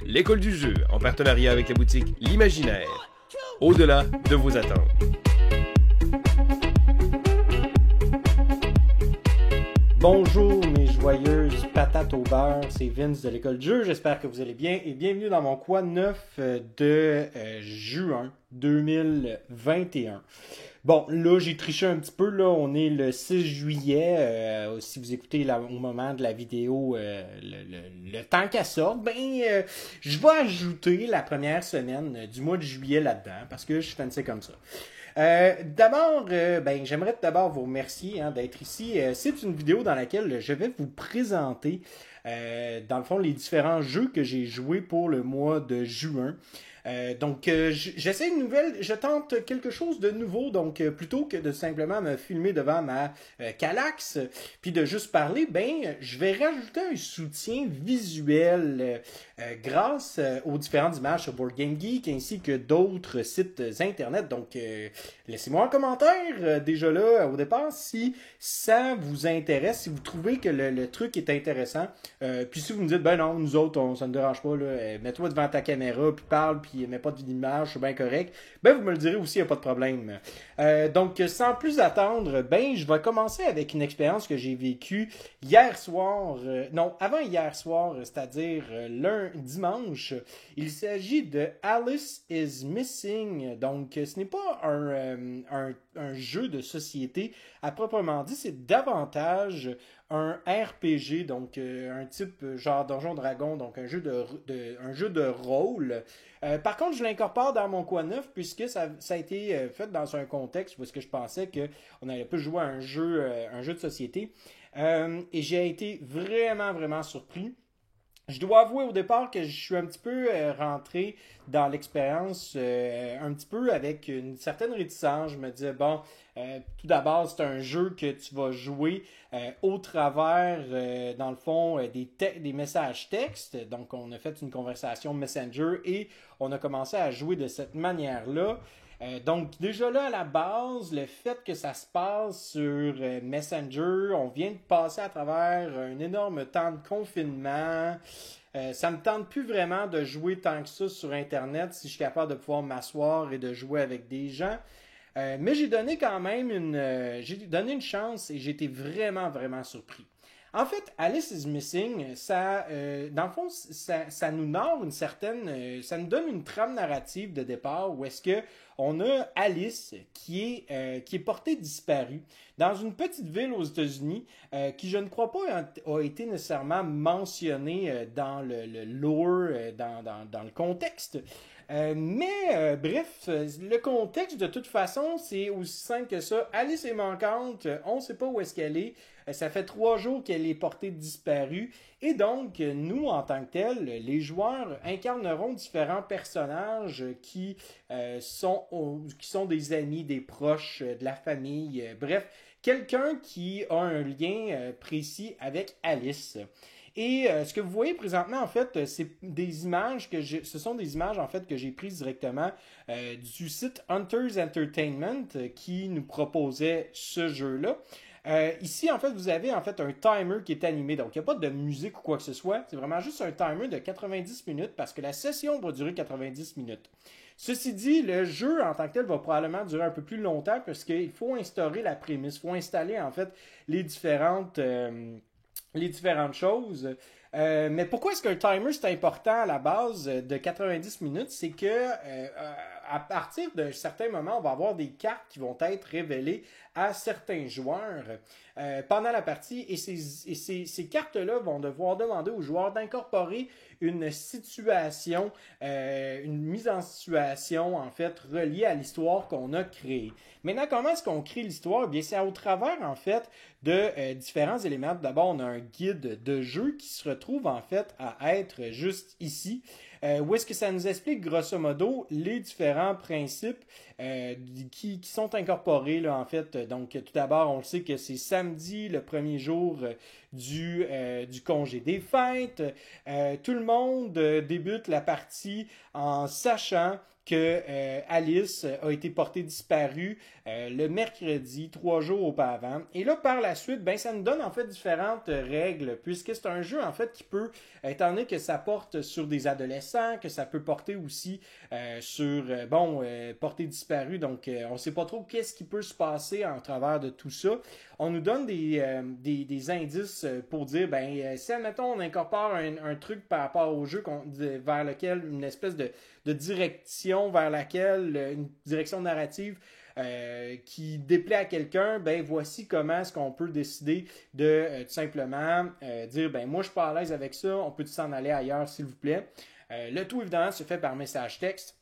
l'école du jeu, en partenariat avec la boutique L'Imaginaire. Au-delà de vos attentes. Bonjour mes joyeuses patates au beurre, c'est Vince de l'école du jeu, j'espère que vous allez bien et bienvenue dans mon quoi 9 de juin 2021. Bon, là j'ai triché un petit peu, là on est le 6 juillet, si vous écoutez au moment de la vidéo le temps qu'elle sorte, je vais ajouter la première semaine du mois de juillet là-dedans parce que je fais comme ça. J'aimerais d'abord vous remercier d'être ici. C'est une vidéo dans laquelle je vais vous présenter, dans le fond, les différents jeux que j'ai joués pour le mois de juin. J'essaie une nouvelle, je tente quelque chose de nouveau, donc plutôt que de simplement me filmer devant ma Kallax, puis de juste parler, je vais rajouter un soutien visuel grâce aux différentes images sur Board Game Geek ainsi que d'autres sites internet. Donc, laissez-moi un commentaire déjà là au départ si ça vous intéresse, si vous trouvez que le truc est intéressant. Puis si vous me dites, ben non, nous autres, ça ne dérange pas, là, mets-toi devant ta caméra, puis parle, puis mets pas d'image, c'est bien correct, vous me le direz aussi, il n'y a pas de problème. Donc, sans plus attendre, je vais commencer avec une expérience que j'ai vécue hier soir, avant hier soir, c'est-à-dire dimanche. Il s'agit de Alice is Missing. Donc, ce n'est pas un jeu de société à proprement dit, c'est davantage un RPG, donc un type genre Donjon Dragon, donc un jeu de rôle. Par contre, je l'incorpore dans mon quoi neuf puisque ça a été fait dans un contexte où est-ce que je pensais qu'on allait pas jouer à un jeu de société. Et j'ai été vraiment, vraiment surpris. Je dois avouer au départ que je suis un petit peu rentré dans l'expérience un petit peu avec une certaine réticence. Je me disais, tout d'abord, c'est un jeu que tu vas jouer au travers, dans le fond, des messages textes. Donc, on a fait une conversation Messenger et on a commencé à jouer de cette manière-là. Donc, déjà là, à la base, le fait que ça se passe sur Messenger, on vient de passer à travers un énorme temps de confinement. Ça me tente plus vraiment de jouer tant que ça sur Internet si je suis capable de pouvoir m'asseoir et de jouer avec des gens. Mais j'ai donné quand même une chance et j'ai été vraiment, vraiment surpris. En fait, Alice is Missing, dans le fond, ça nous narre ça nous donne une trame narrative de départ où est-ce que on a Alice qui est portée disparue dans une petite ville aux États-Unis qui, je ne crois pas, a été nécessairement mentionnée dans le lore, dans le contexte. Bref, le contexte, de toute façon, c'est aussi simple que ça. Alice est manquante, on ne sait pas où est-ce qu'elle est. Ça fait 3 jours qu'elle est portée disparue. Et donc, nous, en tant que tels, les joueurs incarneront différents personnages qui sont des amis, des proches, de la famille. Bref, quelqu'un qui a un lien précis avec Alice. Et ce que vous voyez présentement, en fait, c'est des images ce sont des images en fait que j'ai prises directement du site Hunters Entertainment qui nous proposait ce jeu-là. Ici, en fait, vous avez en fait un timer qui est animé. Donc, il n'y a pas de musique ou quoi que ce soit. C'est vraiment juste un timer de 90 minutes parce que la session va durer 90 minutes. Ceci dit, le jeu en tant que tel va probablement durer un peu plus longtemps parce qu'il faut instaurer la prémisse. Il faut installer en fait les différentes choses. Mais pourquoi est-ce qu'un timer c'est important à la base de 90 minutes? C'est que à partir d'un certain moment, on va avoir des cartes qui vont être révélées à certains joueurs pendant la partie et ces cartes-là vont devoir demander aux joueurs d'incorporer une situation, une mise en situation en fait reliée à l'histoire qu'on a créée. Maintenant, comment est-ce qu'on crée l'histoire? Bien, c'est au travers en fait de différents éléments. D'abord, on a un guide de jeu qui se retrouve en fait à être juste ici. Où est-ce que ça nous explique grosso modo les différents principes qui sont incorporés là en fait. Donc tout d'abord, on le sait que c'est samedi, le premier jour du congé des fêtes. Tout le monde débute la partie en sachant que Alice a été portée disparue le mercredi, 3 jours auparavant. Et là, par la suite, ben, ça nous donne en fait différentes règles, puisque c'est un jeu en fait qui peut, étant donné que ça porte sur des adolescents, que ça peut porter aussi sur, portée disparue, donc on ne sait pas trop qu'est-ce qui peut se passer en travers de tout ça. On nous donne des indices pour dire, ben, si admettons on incorpore un truc par rapport au jeu vers lequel une espèce de direction vers laquelle, une direction narrative qui déplaît à quelqu'un, ben voici comment est-ce qu'on peut décider de tout simplement dire, ben moi je suis pas à l'aise avec ça, on peut s'en aller ailleurs s'il vous plaît. Le tout évidemment se fait par message texte.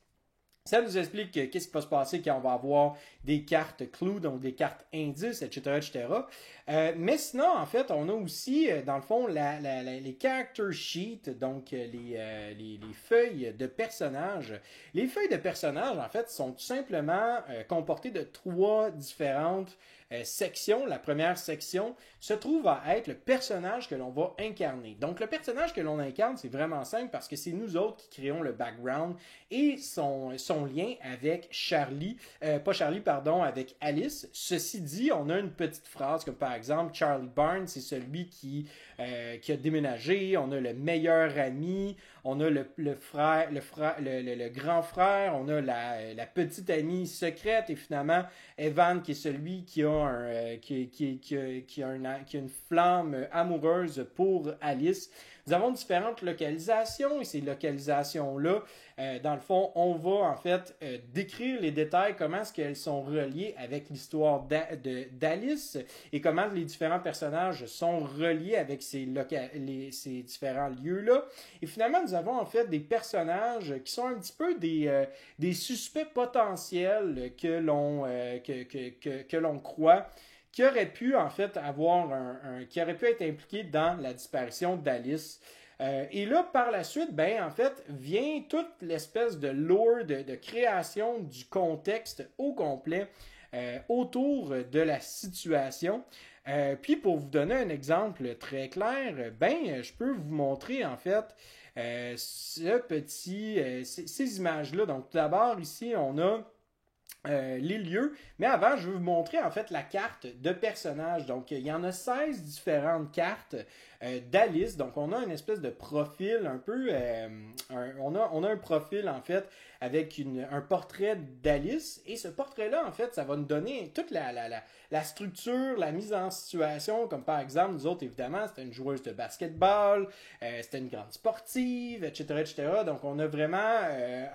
Ça nous explique qu'est-ce qui va se passer quand on va avoir des cartes clues, donc des cartes indices, etc., etc. Mais sinon, en fait, on a aussi, dans le fond, les character sheets, donc les feuilles de personnages. Les feuilles de personnages, en fait, sont tout simplement comportées de 3 différentes sections. La première section se trouve à être le personnage que l'on va incarner. Donc, le personnage que l'on incarne, c'est vraiment simple parce que c'est nous autres qui créons le background et son lien avec avec Alice. Ceci dit, on a une petite phrase comme par exemple, Charlie Barnes, c'est celui qui a déménagé, on a le meilleur ami, on a le grand frère, on a la petite amie secrète et finalement Evan qui est celui qui a une flamme amoureuse pour Alice. Nous avons différentes localisations et ces localisations-là, dans le fond, on va en fait décrire les détails, comment est-ce qu'elles sont reliées avec l'histoire d'Alice et comment les différents personnages sont reliés avec ces différents lieux-là. Et finalement, nous avons en fait des personnages qui sont un petit peu des suspects potentiels que l'on croit qui aurait pu en fait qui aurait pu être impliqué dans la disparition d'Alice. Et là, par la suite, ben en fait, vient toute l'espèce de lore de création du contexte au complet autour de la situation. Puis pour vous donner un exemple très clair, ben je peux vous montrer en fait ces images-là. Donc tout d'abord, ici, on a les lieux. Mais avant, je vais vous montrer en fait la carte de personnages. Donc, il y en a 16 différentes cartes d'Alice. Donc, on a une espèce de profil un peu... on a un profil en fait avec un portrait d'Alice. Et ce portrait-là, en fait, ça va nous donner toute la structure, la mise en situation. Comme par exemple, nous autres, évidemment, c'était une joueuse de basketball, c'était une grande sportive, etc., etc. Donc, on a vraiment...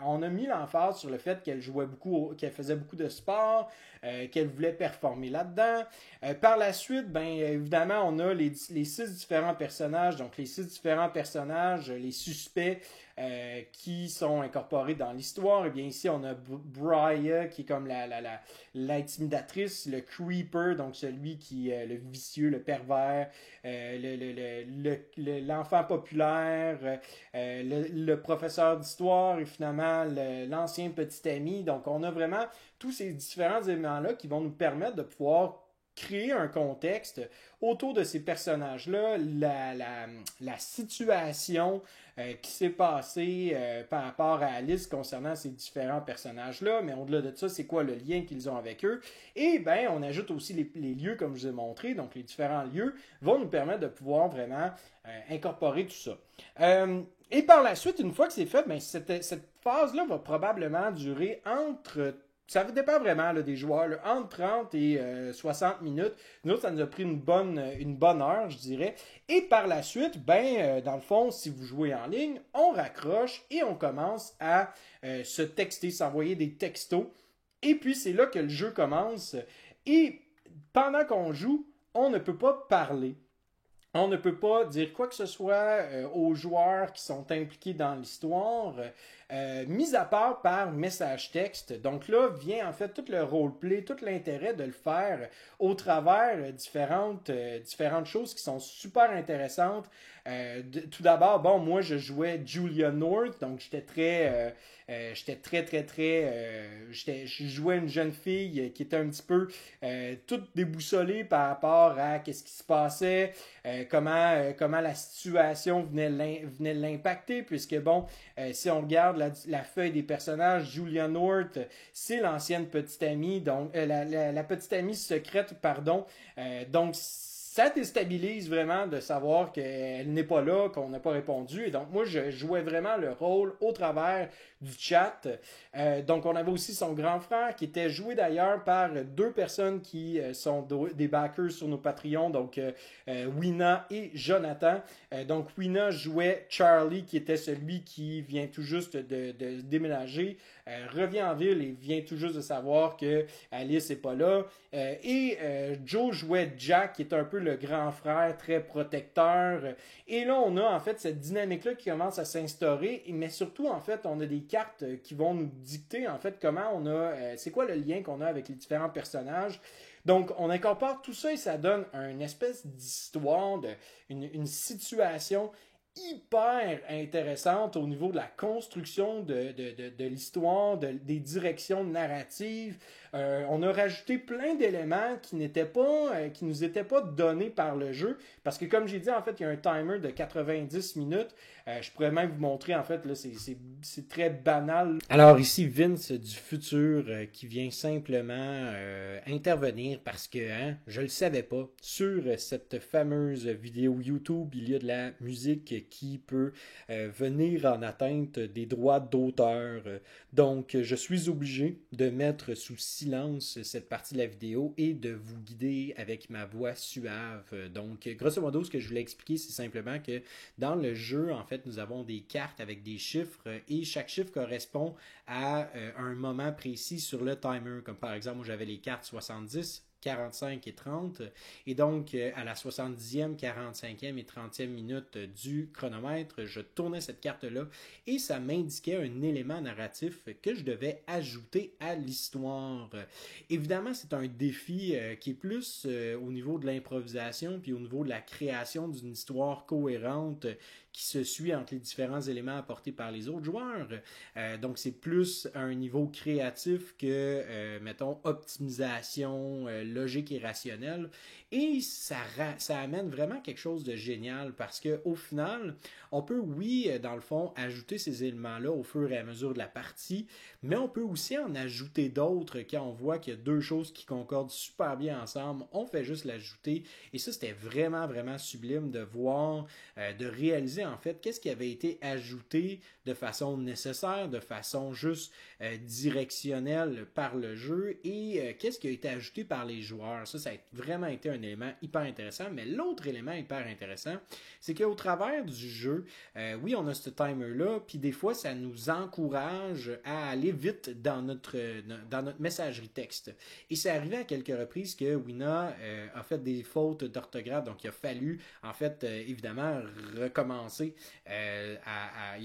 on a mis l'emphase sur le fait qu'elle jouait beaucoup, qu'elle faisait beaucoup de sport, qu'elle voulait performer là-dedans. Par la suite, ben évidemment, on a les 6 différents personnages. Donc, les 6 différents personnages, les suspects qui sont incorporés dans l'histoire. Et bien ici, on a Briar qui est comme l'intimidatrice, le creeper, donc celui qui est le vicieux, le pervers, l'enfant populaire, le professeur d'histoire et finalement l'ancien petit ami. Donc, on a vraiment tous ces différents éléments-là qui vont nous permettre de pouvoir créer un contexte autour de ces personnages-là, la situation qui s'est passée par rapport à Alice concernant ces différents personnages-là, mais au-delà de ça, c'est quoi le lien qu'ils ont avec eux. Et bien, on ajoute aussi les lieux, comme je vous ai montré, donc les différents lieux vont nous permettre de pouvoir vraiment incorporer tout ça. Et par la suite, une fois que c'est fait, bien, cette phase-là va probablement durer entre... Ça dépend vraiment là, des joueurs, là, entre 30 et 60 minutes. Nous autres, ça nous a pris une bonne heure, je dirais. Et par la suite, dans le fond, si vous jouez en ligne, on raccroche et on commence à se texter, s'envoyer des textos. Et puis, c'est là que le jeu commence. Et pendant qu'on joue, on ne peut pas parler. On ne peut pas dire quoi que ce soit aux joueurs qui sont impliqués dans l'histoire, mis à part par message texte. Donc là vient en fait tout le roleplay, tout l'intérêt de le faire au travers différentes choses qui sont super intéressantes. Tout d'abord, bon, moi, je jouais Julia North, donc je jouais une jeune fille qui était un petit peu toute déboussolée par rapport à qu'est-ce qui se passait, comment la situation venait l'impacter, puisque bon, si on regarde la feuille des personnages, Julia North, c'est l'ancienne petite amie, donc la petite amie secrète, pardon, donc ça déstabilise vraiment de savoir qu'elle n'est pas là, qu'on n'a pas répondu. Et donc, moi, je jouais vraiment le rôle au travers du chat. Donc, on avait aussi son grand frère qui était joué d'ailleurs par deux personnes qui sont des backers sur nos Patreons, donc Wina et Jonathan. Donc, Wina jouait Charlie, qui était celui qui vient tout juste de déménager, revient en ville et vient tout juste de savoir que Alice n'est pas là. Et Joe jouait Jack, qui est un peu le grand frère très protecteur. Et là, on a en fait cette dynamique-là qui commence à s'instaurer, mais surtout, en fait, on a des cartes qui vont nous dicter, en fait, comment on a, c'est quoi le lien qu'on a avec les différents personnages. Donc, on incorpore tout ça et ça donne une espèce d'histoire, une situation hyper intéressante au niveau de la construction de l'histoire, des directions narratives. On a rajouté plein d'éléments qui nous étaient pas donnés par le jeu, parce que comme j'ai dit, en fait, il y a un timer de 90 minutes. Je pourrais même vous montrer, en fait, là, c'est très banal. Alors ici, Vince du futur qui vient simplement intervenir parce que, je le savais pas, sur cette fameuse vidéo YouTube, il y a de la musique qui peut venir en atteinte des droits d'auteur. Donc, je suis obligé de mettre sous silence cette partie de la vidéo et de vous guider avec ma voix suave. Donc, grosso modo, ce que je voulais expliquer, c'est simplement que dans le jeu, en fait, nous avons des cartes avec des chiffres et chaque chiffre correspond à un moment précis sur le timer. Comme par exemple, moi, j'avais les cartes 70, 45 et 30. Et donc, à la 70e, 45e et 30e minute du chronomètre, je tournais cette carte-là et ça m'indiquait un élément narratif que je devais ajouter à l'histoire. Évidemment, c'est un défi qui est plus au niveau de l'improvisation puis au niveau de la création d'une histoire cohérente qui se suit entre les différents éléments apportés par les autres joueurs. Donc, c'est plus à un niveau créatif que, mettons, optimisation, logique et rationnelle. Et ça amène vraiment quelque chose de génial parce qu'au final, on peut, oui, dans le fond, ajouter ces éléments-là au fur et à mesure de la partie, mais on peut aussi en ajouter d'autres quand on voit qu'il y a deux choses qui concordent super bien ensemble. On fait juste l'ajouter. Et ça, c'était vraiment, vraiment sublime de voir, de réaliser en fait qu'est-ce qui avait été ajouté de façon nécessaire, de façon juste directionnelle par le jeu et qu'est-ce qui a été ajouté par les joueurs. Ça a vraiment été un élément hyper intéressant, mais l'autre élément hyper intéressant, c'est qu'au travers du jeu, oui, on a ce timer-là, puis des fois, ça nous encourage à aller vite dans notre messagerie texte. Et c'est arrivé à quelques reprises que Wina a fait des fautes d'orthographe, donc il a fallu, en fait, évidemment, recommencer. Il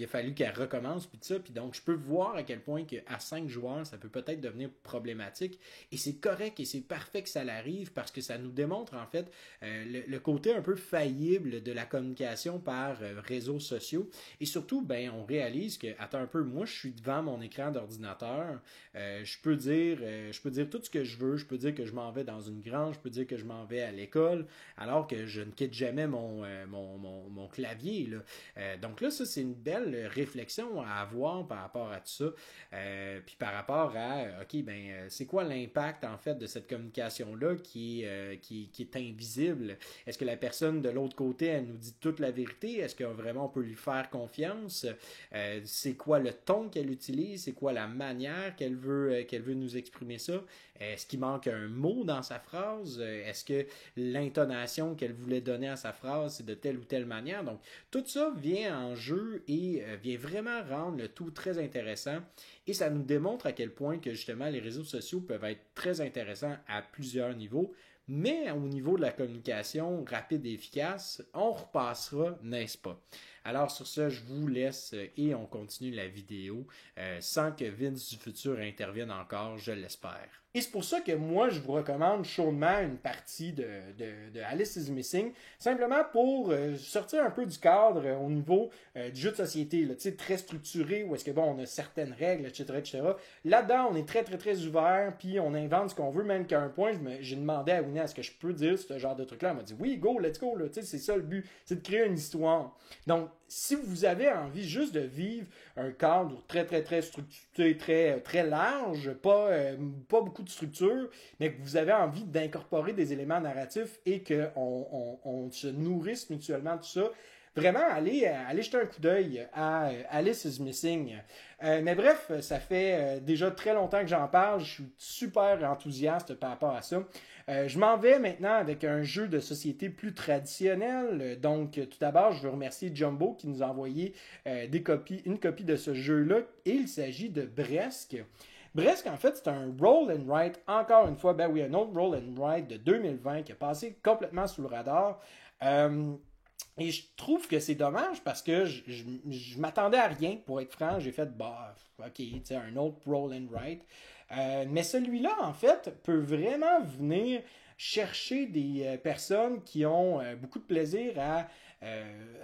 a fallu qu'elle recommence, puis tout ça, puis donc je peux voir à quel point qu'à 5 joueurs, ça peut peut-être devenir problématique, et c'est correct et c'est parfait que ça l'arrive, parce que ça nous démontre, en fait, le côté un peu faillible de la communication par réseaux sociaux, et surtout, ben, on réalise que, attends un peu, moi, je suis devant mon écran d'ordinateur, je peux dire tout ce que je veux, je peux dire que je m'en vais dans une grange, je peux dire que je m'en vais à l'école, alors que je ne quitte jamais mon clavier, là. Donc là, ça, c'est une belle réflexion à avoir par rapport à tout ça. Puis par rapport à, OK, ben, c'est quoi l'impact, en fait, de cette communication-là qui est invisible? Est-ce que la personne de l'autre côté, elle nous dit toute la vérité? Est-ce que vraiment on peut lui faire confiance? C'est quoi le ton qu'elle utilise? C'est quoi la manière qu'elle veut nous exprimer ça? Est-ce qu'il manque un mot dans sa phrase? Est-ce que l'intonation qu'elle voulait donner à sa phrase, c'est de telle ou telle manière? Donc, tout ça vient en jeu et vient vraiment rendre le tout très intéressant. Et ça nous démontre à quel point que justement les réseaux sociaux peuvent être très intéressants à plusieurs niveaux. Mais au niveau de la communication rapide et efficace, on repassera, n'est-ce pas? Alors sur ce, je vous laisse et on continue la vidéo sans que Vince du futur intervienne encore, je l'espère. Et c'est pour ça que moi, je vous recommande chaudement une partie de Alice is Missing, simplement pour sortir un peu du cadre au niveau du jeu de société, là, très structuré, où est-ce que, bon, on a certaines règles, etc., etc. Là-dedans, on est très, très, très ouvert, puis on invente ce qu'on veut, même qu'à un point, j'ai demandé à Winnie, est-ce que je peux dire ce genre de truc-là? Elle m'a dit, oui, go, let's go, là, c'est ça le but, c'est de créer une histoire. Donc, si vous avez envie juste de vivre un cadre très, très, très structuré, très, très large, pas beaucoup de structure, mais que vous avez envie d'incorporer des éléments narratifs et qu'on se nourrisse mutuellement de tout ça, vraiment, allez jeter un coup d'œil à Alice is Missing. Mais bref, ça fait déjà très longtemps que j'en parle. Je suis super enthousiaste par rapport à ça. Je m'en vais maintenant avec un jeu de société plus traditionnel. Donc, tout d'abord, je veux remercier Jumbo qui nous a envoyé une copie de ce jeu-là. Et il s'agit de Bresque. Bresque, en fait, c'est un roll and write. Encore une fois, ben oui, un autre roll and write de 2020 qui est passé complètement sous le radar. Et je trouve que c'est dommage parce que je m'attendais à rien, pour être franc. J'ai fait, bah, ok, un autre roll and write. Mais celui-là, en fait, peut vraiment venir chercher des personnes qui ont beaucoup de plaisir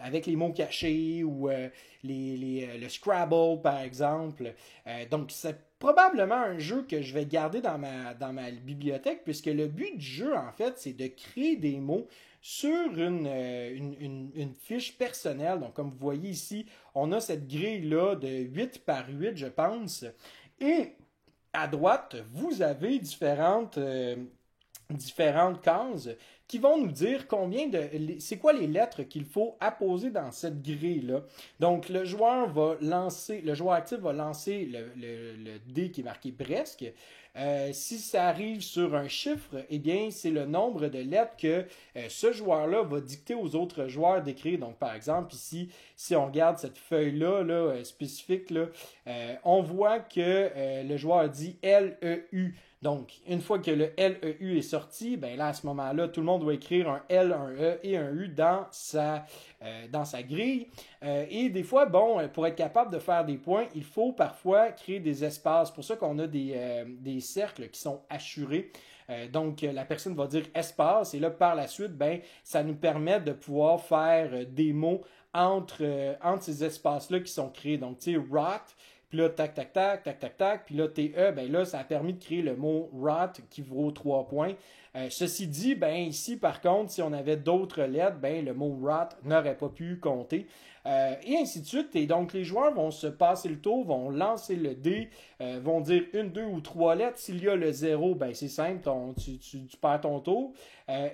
avec les mots cachés ou le Scrabble, par exemple. Donc, c'est probablement un jeu que je vais garder dans ma bibliothèque, puisque le but du jeu, en fait, c'est de créer des mots sur une fiche personnelle. Donc, comme vous voyez ici, on a cette grille-là de 8 par 8, je pense. Et à droite, vous avez différentes cases qui vont nous dire c'est quoi les lettres qu'il faut apposer dans cette grille-là. Donc, le joueur actif va lancer le dé qui est marqué Bresque. Si ça arrive sur un chiffre, eh bien, c'est le nombre de lettres que ce joueur-là va dicter aux autres joueurs d'écrire. Donc, par exemple, ici, si on regarde cette feuille-là spécifique, on voit que le joueur dit L-E-U. Donc, une fois que le L-E-U est sorti, ben là, à ce moment-là, tout le monde doit écrire un L, un E et un U dans sa grille. Et des fois, bon, pour être capable de faire des points, il faut parfois créer des espaces. C'est pour ça qu'on a des cercles qui sont assurés. Donc, la personne va dire espace et là, par la suite, ben, ça nous permet de pouvoir faire des mots entre ces espaces-là qui sont créés. Donc, tu sais, rot. Puis là, tac, tac, tac, tac, tac, tac. Puis là, TE, ben là, ça a permis de créer le mot rot qui vaut 3 points. Ceci dit, ben ici, par contre, si on avait d'autres lettres, ben le mot rot n'aurait pas pu compter. Et ainsi de suite. Et donc, les joueurs vont se passer le tour, vont lancer le dé, vont dire 1, 2 ou 3 lettres. S'il y a le 0, ben c'est simple, tu perds ton tour.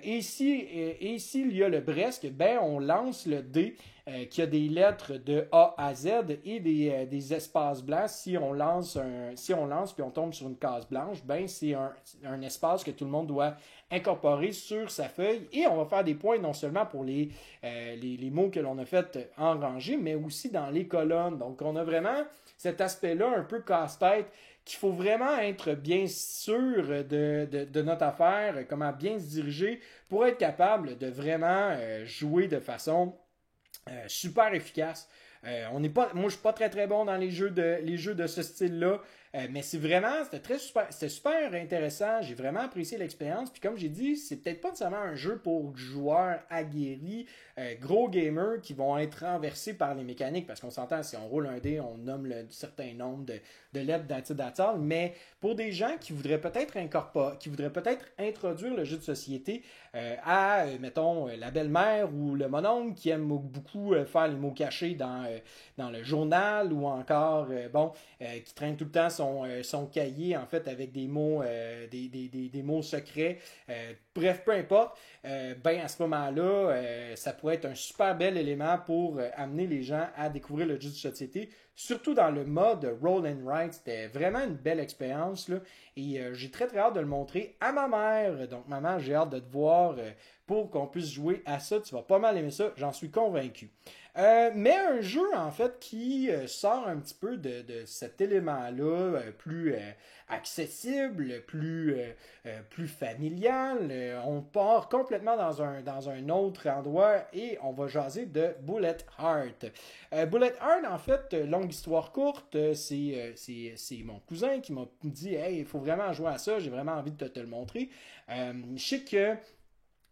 Et s'il y a le Bresque, ben on lance le dé qui a des lettres de A à Z et des espaces blancs. Si on lance puis on tombe sur une case blanche, ben c'est un espace que tout le monde doit incorporer sur sa feuille. Et on va faire des points non seulement pour les mots que l'on a fait en rangée, mais aussi dans les colonnes. Donc, on a vraiment cet aspect-là un peu casse-tête qu'il faut vraiment être bien sûr de notre affaire, comment bien se diriger pour être capable de vraiment jouer de façon super efficace. Moi, je suis pas très très bon dans les jeux de ce style-là, mais c'était super intéressant. J'ai vraiment apprécié l'expérience. Puis comme j'ai dit, c'est peut-être pas nécessairement un jeu pour joueurs aguerris, gros gamers qui vont être renversés par les mécaniques, parce qu'on s'entend, si on roule un dé, on nomme le certain nombre de lettres d'attitude, mais pour des gens qui voudraient peut-être introduire le jeu de société mettons, la belle-mère ou le mononcle qui aime beaucoup faire les mots cachés dans le journal, ou encore qui traîne tout le temps son cahier en fait avec des mots des mots secrets, bref, peu importe, à ce moment-là ça pourrait être un super bel élément pour amener les gens à découvrir le jeu de société, surtout dans le mode roll and write. C'était vraiment une belle expérience là, et j'ai très très hâte de le montrer à ma mère. Donc maman, j'ai hâte de te voir pour qu'on puisse jouer à ça. Tu vas pas mal aimer ça, j'en suis convaincu. Mais un jeu en fait qui sort un petit peu de cet élément-là, plus accessible, plus familial, on part complètement dans un autre endroit et on va jaser de Bullet Heart. Bullet Heart, en fait, longue histoire courte, c'est mon cousin qui m'a dit « Hey, il faut vraiment jouer à ça, j'ai vraiment envie de te le montrer. » Je sais que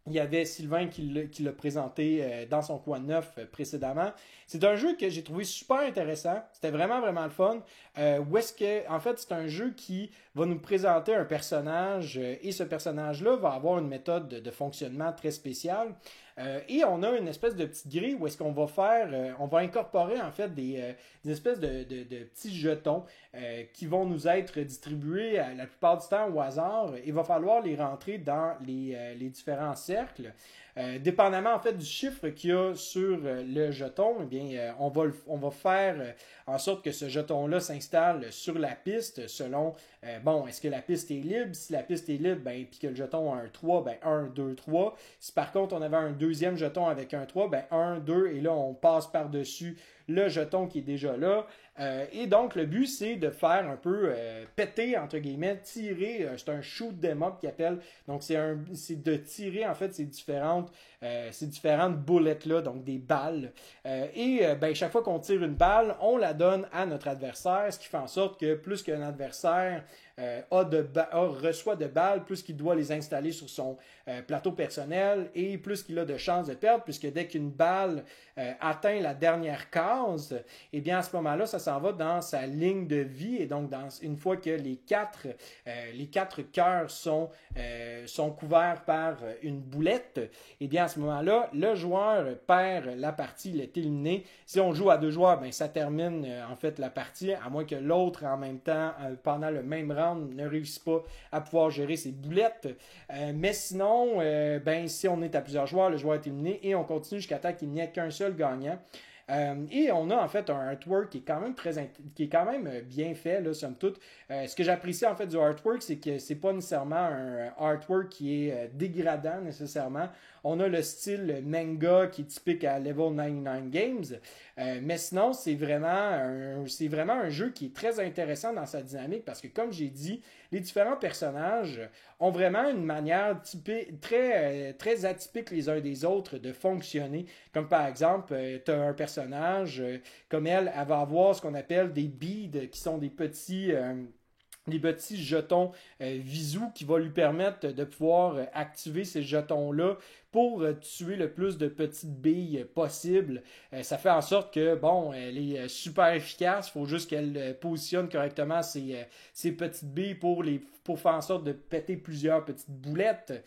il y avait Sylvain qui l'a présenté dans son coin neuf précédemment. C'est un jeu que j'ai trouvé super intéressant. C'était vraiment, vraiment le fun. Où est-ce que, en fait, c'est un jeu qui va nous présenter un personnage et ce personnage-là va avoir une méthode de fonctionnement très spéciale. Et on a une espèce de petite grille où est-ce qu'on va faire, on va incorporer en fait des espèces de petits jetons qui vont nous être distribués la plupart du temps au hasard. Il va falloir les rentrer dans les différents cercles. Dépendamment en fait du chiffre qu'il y a sur le jeton, eh bien, on va faire en sorte que ce jeton-là s'installe sur la piste selon, est-ce que la piste est libre? Si la piste est libre, puis que le jeton a un 3, 1, 2, 3. Si par contre on avait un deuxième jeton avec un 3, 1, 2, et là on passe par-dessus le jeton qui est déjà là. Et donc, le but, c'est de faire un peu péter, entre guillemets, tirer, c'est un shoot 'em up qu'ils appellent. Donc, c'est de tirer, en fait, ces différentes boulettes-là, donc des balles. Chaque fois qu'on tire une balle, on la donne à notre adversaire, ce qui fait en sorte que plus qu'un adversaire reçoit de balles, plus qu'il doit les installer sur son plateau personnel et plus qu'il a de chances de perdre, puisque dès qu'une balle atteint la dernière case, eh bien à ce moment-là, ça s'en va dans sa ligne de vie et donc une fois que les quatre cœurs sont couverts par une boulette, eh bien à ce moment-là, le joueur perd la partie, il est éliminé. Si on joue à deux joueurs, ça termine en fait la partie, à moins que l'autre en même temps, pendant le même round, ne réussit pas à pouvoir gérer ses boulettes. Mais sinon, si on est à plusieurs joueurs, le joueur est éliminé et on continue jusqu'à temps qu'il n'y ait qu'un seul gagnant. Et on a en fait un artwork qui est quand même bien fait, là, somme toute. Ce que j'apprécie en fait du artwork, c'est que c'est pas nécessairement un artwork qui est dégradant nécessairement. On a le style manga qui est typique à Level 99 Games. Mais sinon, c'est vraiment un jeu qui est très intéressant dans sa dynamique parce que, comme j'ai dit, les différents personnages ont vraiment une manière très atypique les uns des autres de fonctionner. Comme par exemple, tu as un personnage, comme elle va avoir ce qu'on appelle des beads, qui sont des petits jetons visous qui vont lui permettre de pouvoir activer ces jetons-là pour tuer le plus de petites billes possible. Ça fait en sorte que, elle est super efficace. Il faut juste qu'elle positionne correctement ses petites billes pour faire en sorte de péter plusieurs petites boulettes.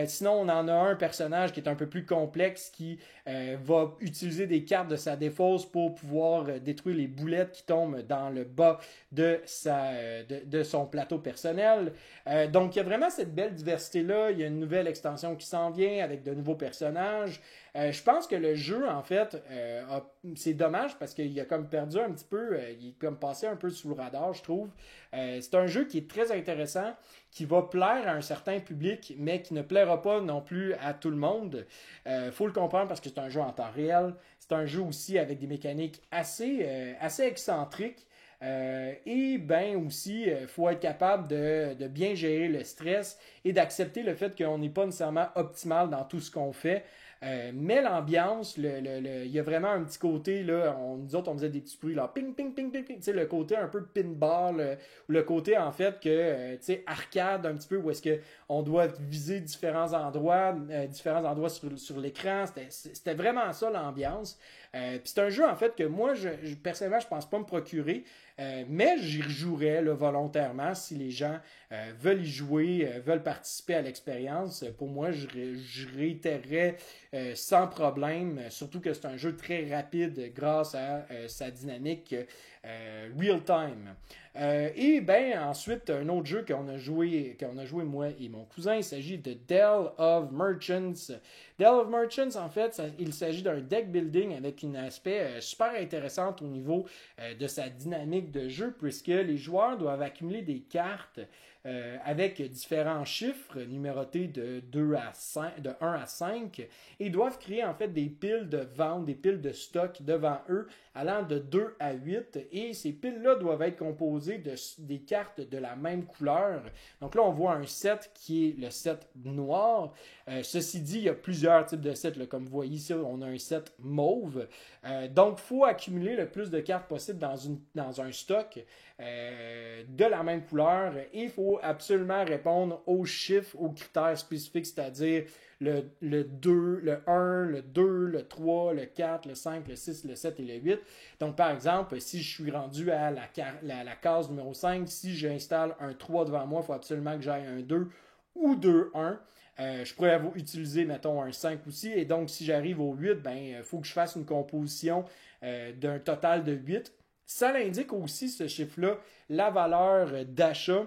Sinon, on en a un personnage qui est un peu plus complexe qui va utiliser des cartes de sa défausse pour pouvoir détruire les boulettes qui tombent dans le bas de son plateau personnel. Donc, il y a vraiment cette belle diversité-là. Il y a une nouvelle extension qui s'en vient avec de nouveaux personnages. Je pense que le jeu, en fait, c'est dommage parce qu'il a comme perdu un petit peu, il est comme passé un peu sous le radar, je trouve. C'est un jeu qui est très intéressant, qui va plaire à un certain public, mais qui ne plaira pas non plus à tout le monde. Faut le comprendre parce que c'est un jeu en temps réel. C'est un jeu aussi avec des mécaniques assez excentriques. Aussi, il faut être capable de bien gérer le stress et d'accepter le fait qu'on n'est pas nécessairement optimal dans tout ce qu'on fait. Mais l'ambiance, il y a vraiment un petit côté, là, nous autres, on faisait des petits bruits, là, ping, ping, ping, ping, ping, tu sais, le côté un peu pinball, ou le côté, en fait, que, tu sais, arcade un petit peu, où est-ce qu'on doit viser différents endroits sur l'écran. C'était vraiment ça, l'ambiance. Puis c'est un jeu, en fait, que moi, personnellement, je pense pas me procurer, mais j'y rejouerais là, volontairement si les gens veulent y jouer, veulent participer à l'expérience. Pour moi, je réitérerais sans problème, surtout que c'est un jeu très rapide grâce à sa dynamique real-time. Ensuite, un autre jeu qu'on a joué moi et mon cousin, il s'agit de Dell of Merchants. Dell of Merchants, en fait, il s'agit d'un deck building avec un aspect super intéressant au niveau de sa dynamique de jeu, puisque les joueurs doivent accumuler des cartes avec différents chiffres numérotés de 1 à 5 et doivent créer en fait des piles de vente, des piles de stock devant eux allant de 2 à 8 et ces piles-là doivent être composées des cartes de la même couleur. Donc là, on voit un set qui est le set noir. Ceci dit, il y a plusieurs types de sets. Là. Comme vous voyez ici, on a un set mauve. Donc, il faut accumuler le plus de cartes possible dans un stock de la même couleur et il faut absolument répondre aux chiffres, aux critères spécifiques, c'est-à-dire le 2, le 1, le 2, le 3, le 4, le 5, le 6, le 7 et le 8. Donc, par exemple, si je suis rendu à la case numéro 5, si j'installe un 3 devant moi, il faut absolument que j'aille un 2 ou 2, 1. Je pourrais utiliser, mettons, un 5 aussi. Et donc, si j'arrive au 8, il faut que je fasse une composition d'un total de 8. Ça l'indique aussi, ce chiffre-là, la valeur d'achat.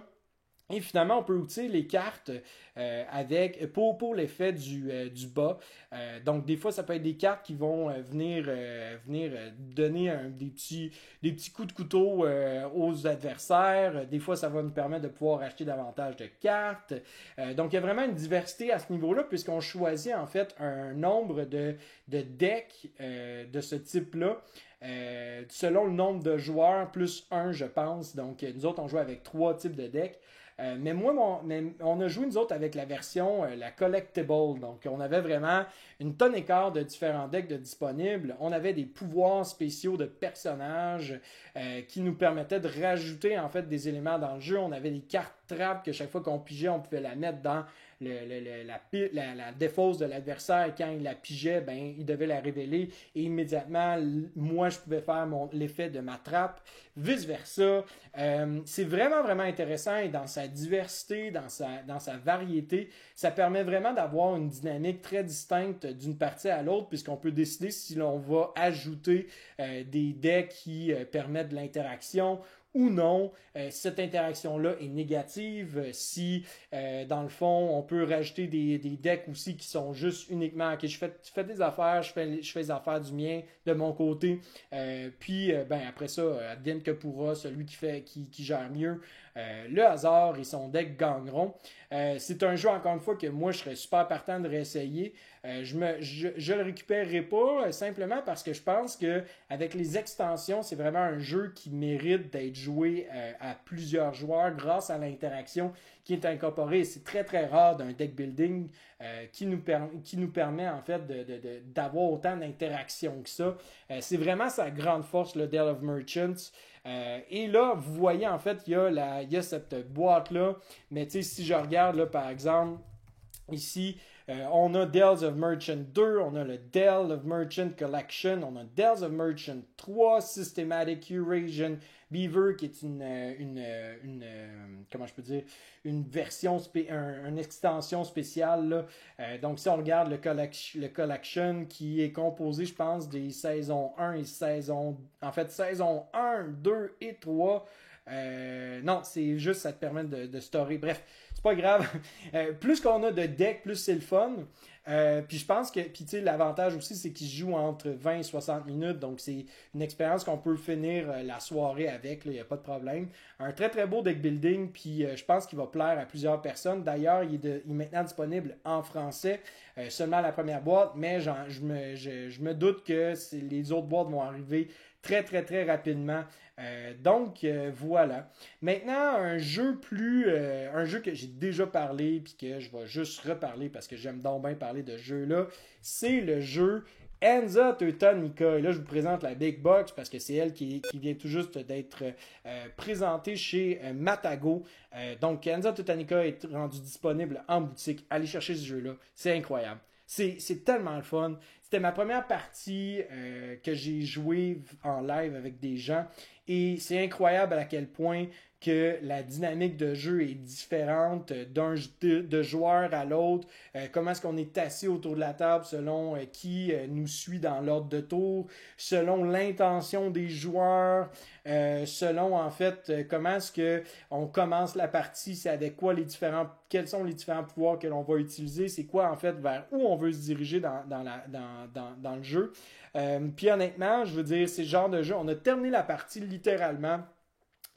Et finalement, on peut utiliser les cartes pour l'effet du bas. Donc, des fois, ça peut être des cartes qui vont venir donner des petits coups de couteau aux adversaires. Des fois, ça va nous permettre de pouvoir acheter davantage de cartes. Donc, il y a vraiment une diversité à ce niveau-là, puisqu'on choisit en fait un nombre de decks de ce type-là. Selon le nombre de joueurs, plus 1, je pense. Donc, nous autres, on joue avec 3 types de decks. Mais on a joué nous autres avec la version, la Collectible. Donc, on avait vraiment une tonne et quart de différents decks de disponibles. On avait des pouvoirs spéciaux de personnages qui nous permettaient de rajouter en fait des éléments dans le jeu. On avait des cartes trappes que chaque fois qu'on pigeait, on pouvait la mettre dans la défausse de l'adversaire. Quand il la pigeait, il devait la révéler et immédiatement, moi, je pouvais faire l'effet de ma trappe, vice-versa. C'est vraiment, vraiment intéressant et dans sa diversité, dans sa variété, ça permet vraiment d'avoir une dynamique très distincte d'une partie à l'autre puisqu'on peut décider si l'on va ajouter des decks qui permettent de l'interaction ou non, cette interaction-là est négative. Si, dans le fond, on peut rajouter des decks aussi qui sont juste uniquement, ok, je fais des affaires, je fais les affaires du mien, de mon côté, puis après ça, advienne que pourra, celui qui gère mieux, le hasard et son deck gagneront. C'est un jeu, encore une fois, que moi, je serais super partant de réessayer. Je le récupérerai pas simplement parce que je pense que avec les extensions, c'est vraiment un jeu qui mérite d'être joué à plusieurs joueurs grâce à l'interaction qui est incorporée. C'est très très rare d'un deck building qui nous permet en fait d'avoir autant d'interactions que ça. C'est vraiment sa grande force, le Dell of Merchants. Et là, vous voyez en fait, il y a cette boîte-là, mais tu sais, si je regarde là, par exemple, ici, on a Dells of Merchant 2, on a le Dell of Merchant Collection, on a Dells of Merchant 3, Systematic Eurasian Beaver, qui est comment je peux dire, une version, une extension spéciale. Là. Donc, si on regarde le Collection, qui est composé, je pense, des saisons 1 et saison 1, 2 et 3. Non, c'est juste, ça te permet de storer. Bref, c'est pas grave. Plus qu'on a de decks, plus c'est le fun. Puis je pense que, tu sais, l'avantage aussi, c'est qu'il joue entre 20 et 60 minutes. Donc, c'est une expérience qu'on peut finir la soirée avec. Il n'y a pas de problème. Un très, très beau deck building. Puis je pense qu'il va plaire à plusieurs personnes. D'ailleurs, il est maintenant disponible en français. Seulement la première boîte. Mais je me doute que les autres boîtes vont arriver très, très, très rapidement. Donc, voilà. Maintenant, un jeu que j'ai déjà parlé, puis que je vais juste reparler parce que j'aime donc bien parler de ce jeu-là, c'est le jeu Hansa Teutonica. Et là, je vous présente la Big Box parce que c'est elle qui vient tout juste d'être présentée chez Matago. Donc, Hansa Teutonica est rendu disponible en boutique. Allez chercher ce jeu-là. C'est incroyable. C'est tellement le fun. C'était ma première partie que j'ai jouée en live avec des gens. Et c'est incroyable à quel point que la dynamique de jeu est différente de joueur à l'autre. Comment est-ce qu'on est assis autour de la table selon qui nous suit dans l'ordre de tour, selon l'intention des joueurs, selon en fait comment est-ce que on commence la partie, c'est avec quoi quels sont les différents pouvoirs que l'on va utiliser, c'est quoi en fait vers où on veut se diriger dans le jeu. Puis honnêtement, je veux dire, c'est le genre de jeu, on a terminé la partie littéralement.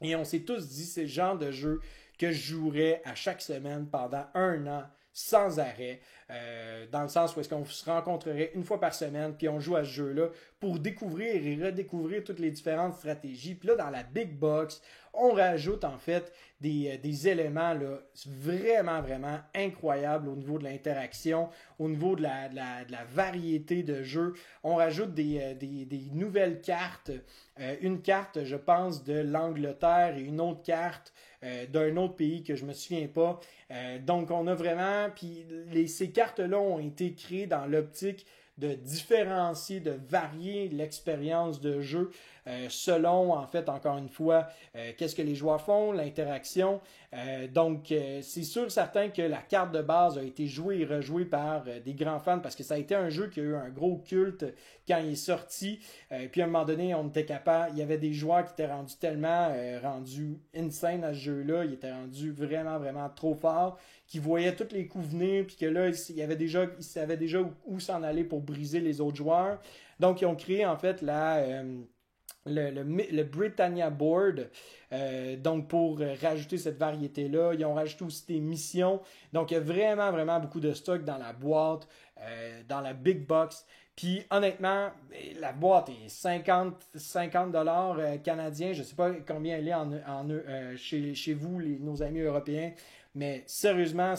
Et on s'est tous dit, c'est le genre de jeu que je jouerais à chaque semaine pendant 1 an sans arrêt, dans le sens où est-ce qu'on se rencontrerait une fois par semaine, puis on joue à ce jeu-là pour découvrir et redécouvrir toutes les différentes stratégies. Puis là, dans la Big Box, on rajoute en fait des éléments là, vraiment, vraiment incroyables au niveau de l'interaction, au niveau de la variété de jeux. On rajoute des nouvelles cartes. Une carte, je pense, de l'Angleterre et une autre carte d'un autre pays que je me souviens pas. Donc, on a vraiment... Puis ces cartes-là ont été créées dans l'optique de différencier, de varier l'expérience de jeu selon, en fait, encore une fois, qu'est-ce que les joueurs font, l'interaction. Donc, c'est sûr certain que la carte de base a été jouée et rejouée par des grands fans parce que ça a été un jeu qui a eu un gros culte quand il est sorti. Puis à un moment donné, on était capable, il y avait des joueurs qui étaient rendus tellement rendus insane à ce jeu-là, ils étaient rendus vraiment, vraiment trop forts, qui voyaient tous les coups venir, puis que là, ils savaient déjà où s'en aller pour briser les autres joueurs. Donc, ils ont créé en fait le Britannia Board, donc pour rajouter cette variété-là. Ils ont rajouté aussi des missions. Donc, il y a vraiment, vraiment beaucoup de stock dans la boîte, dans la Big Box. Puis, honnêtement, la boîte est 50 $ canadiens. Je ne sais pas combien elle est chez vous, nos amis européens. Mais sérieusement,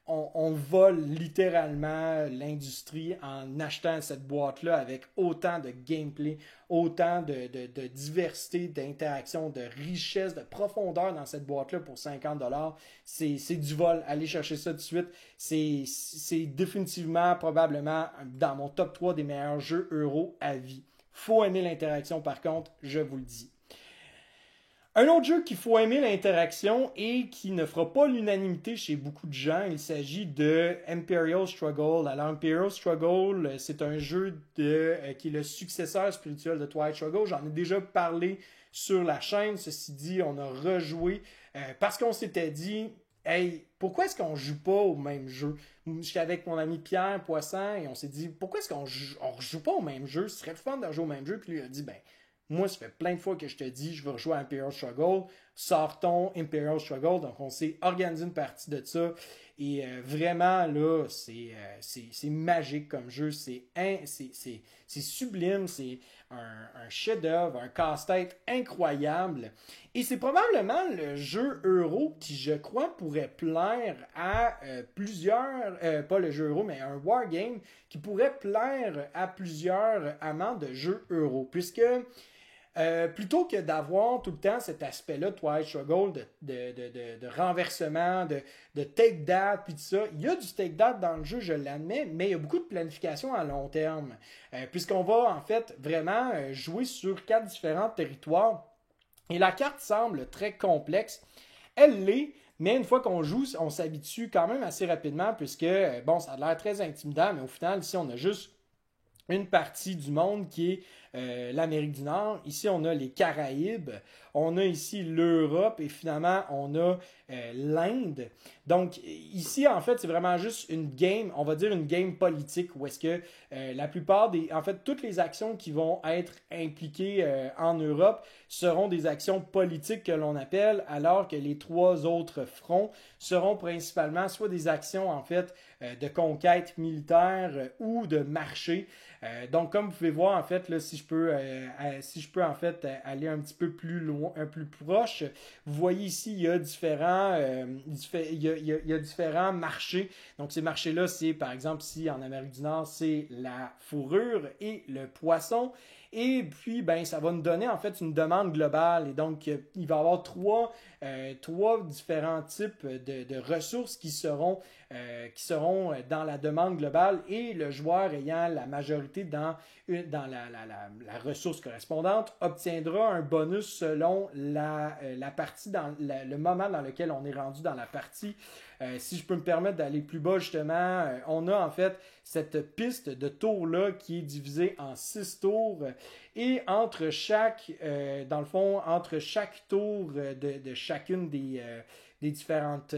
on vole littéralement l'industrie en achetant cette boîte-là avec autant de gameplay, autant de diversité, d'interaction, de richesse, de profondeur dans cette boîte-là pour 50 $. C'est du vol. Allez chercher ça tout de suite. C'est définitivement, probablement, dans mon top 3 des meilleurs jeux euro à vie. Faut aimer l'interaction, par contre, je vous le dis. Un autre jeu qu'il faut aimer l'interaction et qui ne fera pas l'unanimité chez beaucoup de gens, il s'agit de Imperial Struggle. Alors Imperial Struggle, c'est un jeu qui est le successeur spirituel de Twilight Struggle. J'en ai déjà parlé sur la chaîne. Ceci dit, on a rejoué parce qu'on s'était dit, hey, pourquoi est-ce qu'on joue pas au même jeu? J'étais avec mon ami Pierre Poisson et on s'est dit, pourquoi est-ce qu'on rejoue pas au même jeu? Ce serait fun de jouer au même jeu. Puis lui a dit, ben, moi, ça fait plein de fois que je te dis, je veux rejouer à Imperial Struggle. Sortons Imperial Struggle. Donc, on s'est organisé une partie de ça. Et vraiment, là, c'est magique comme jeu. C'est sublime. C'est un chef-d'œuvre, un casse-tête incroyable. Et c'est probablement le jeu euro qui, je crois, pourrait plaire à plusieurs... pas le jeu euro, mais un wargame qui pourrait plaire à plusieurs amants de jeux euro. Puisque... plutôt que d'avoir tout le temps cet aspect-là de Twilight Struggle, de renversement, de take that, puis tout ça, il y a du take that dans le jeu, je l'admets, mais il y a beaucoup de planification à long terme. Puisqu'on va en fait vraiment jouer sur 4 différents territoires. Et la carte semble très complexe. Elle l'est, mais une fois qu'on joue, on s'habitue quand même assez rapidement, puisque, bon, ça a l'air très intimidant, mais au final, ici, on a juste une partie du monde qui est l'Amérique du Nord. Ici, on a les Caraïbes. On a ici l'Europe et finalement, on a l'Inde. Donc, ici, en fait, c'est vraiment juste une game, on va dire une game politique où est-ce que la plupart en fait, toutes les actions qui vont être impliquées en Europe seront des actions politiques que l'on appelle, alors que les 3 autres fronts seront principalement soit des actions, en fait, de conquête militaire ou de marché. Donc, comme vous pouvez voir, en fait, là, si je peux en fait aller un petit peu plus loin, un plus proche, vous voyez ici, il y a différents marchés. Donc, ces marchés-là, c'est par exemple ici en Amérique du Nord, c'est la fourrure et le poisson. Et puis, ben, ça va nous donner en fait une demande globale. Et donc, il va y avoir trois différents types de ressources qui seront dans la demande globale et le joueur ayant la majorité dans la ressource correspondante obtiendra un bonus selon la partie, dans le moment dans lequel on est rendu dans la partie. Si je peux me permettre d'aller plus bas, justement, on a en fait cette piste de tours-là qui est divisée en 6 tours. Et entre chaque tour de chacune des différentes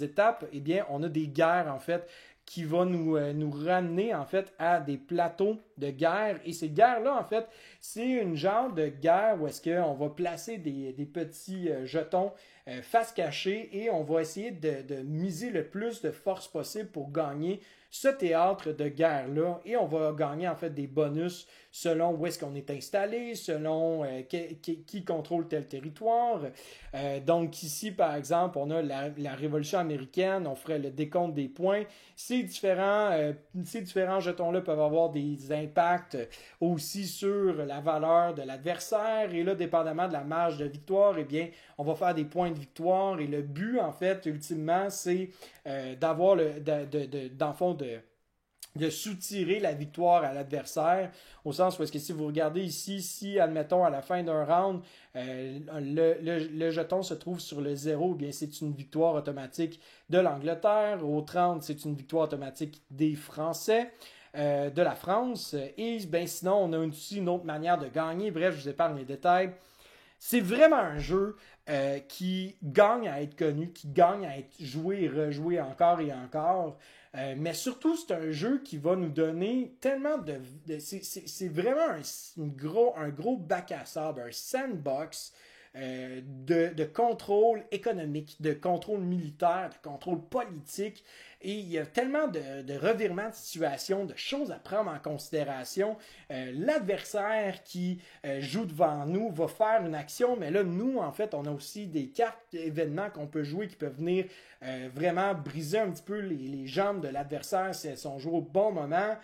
étapes, eh bien, on a des guerres, en fait, qui va nous ramener en fait à des plateaux de guerre. Et ces guerres-là, en fait, c'est une genre de guerre où est-ce qu'on va placer des petits jetons face cachée et on va essayer de miser le plus de force possible pour gagner ce théâtre de guerre-là. Et on va gagner en fait des bonus selon où est-ce qu'on est installé, selon qui contrôle tel territoire. Donc ici, par exemple, on a la Révolution américaine, on ferait le décompte des points. Ces différents jetons-là peuvent avoir des impacts aussi sur la valeur de l'adversaire. Et là, dépendamment de la marge de victoire, eh bien, on va faire des points de victoire. Et le but, en fait, ultimement, c'est d'avoir dans le fond, de soutirer la victoire à l'adversaire, au sens où est-ce que si vous regardez ici, si, admettons, à la fin d'un round, le jeton se trouve sur le 0, bien c'est une victoire automatique de l'Angleterre. Au 30, c'est une victoire automatique des Français, de la France. Et ben, sinon, on a aussi une autre manière de gagner. Bref, je vous épargne les détails. C'est vraiment un jeu qui gagne à être connu, qui gagne à être joué et rejoué encore et encore. Mais surtout, c'est un jeu qui va nous donner tellement c'est vraiment un gros bac à sable, un sandbox de contrôle économique, de contrôle militaire, de contrôle politique. Et il y a tellement de revirements de situation, de choses à prendre en considération. L'adversaire qui joue devant nous va faire une action, mais là, nous, en fait, on a aussi des cartes événements qu'on peut jouer qui peuvent venir vraiment briser un petit peu les jambes de l'adversaire si elles sont jouées au bon moment.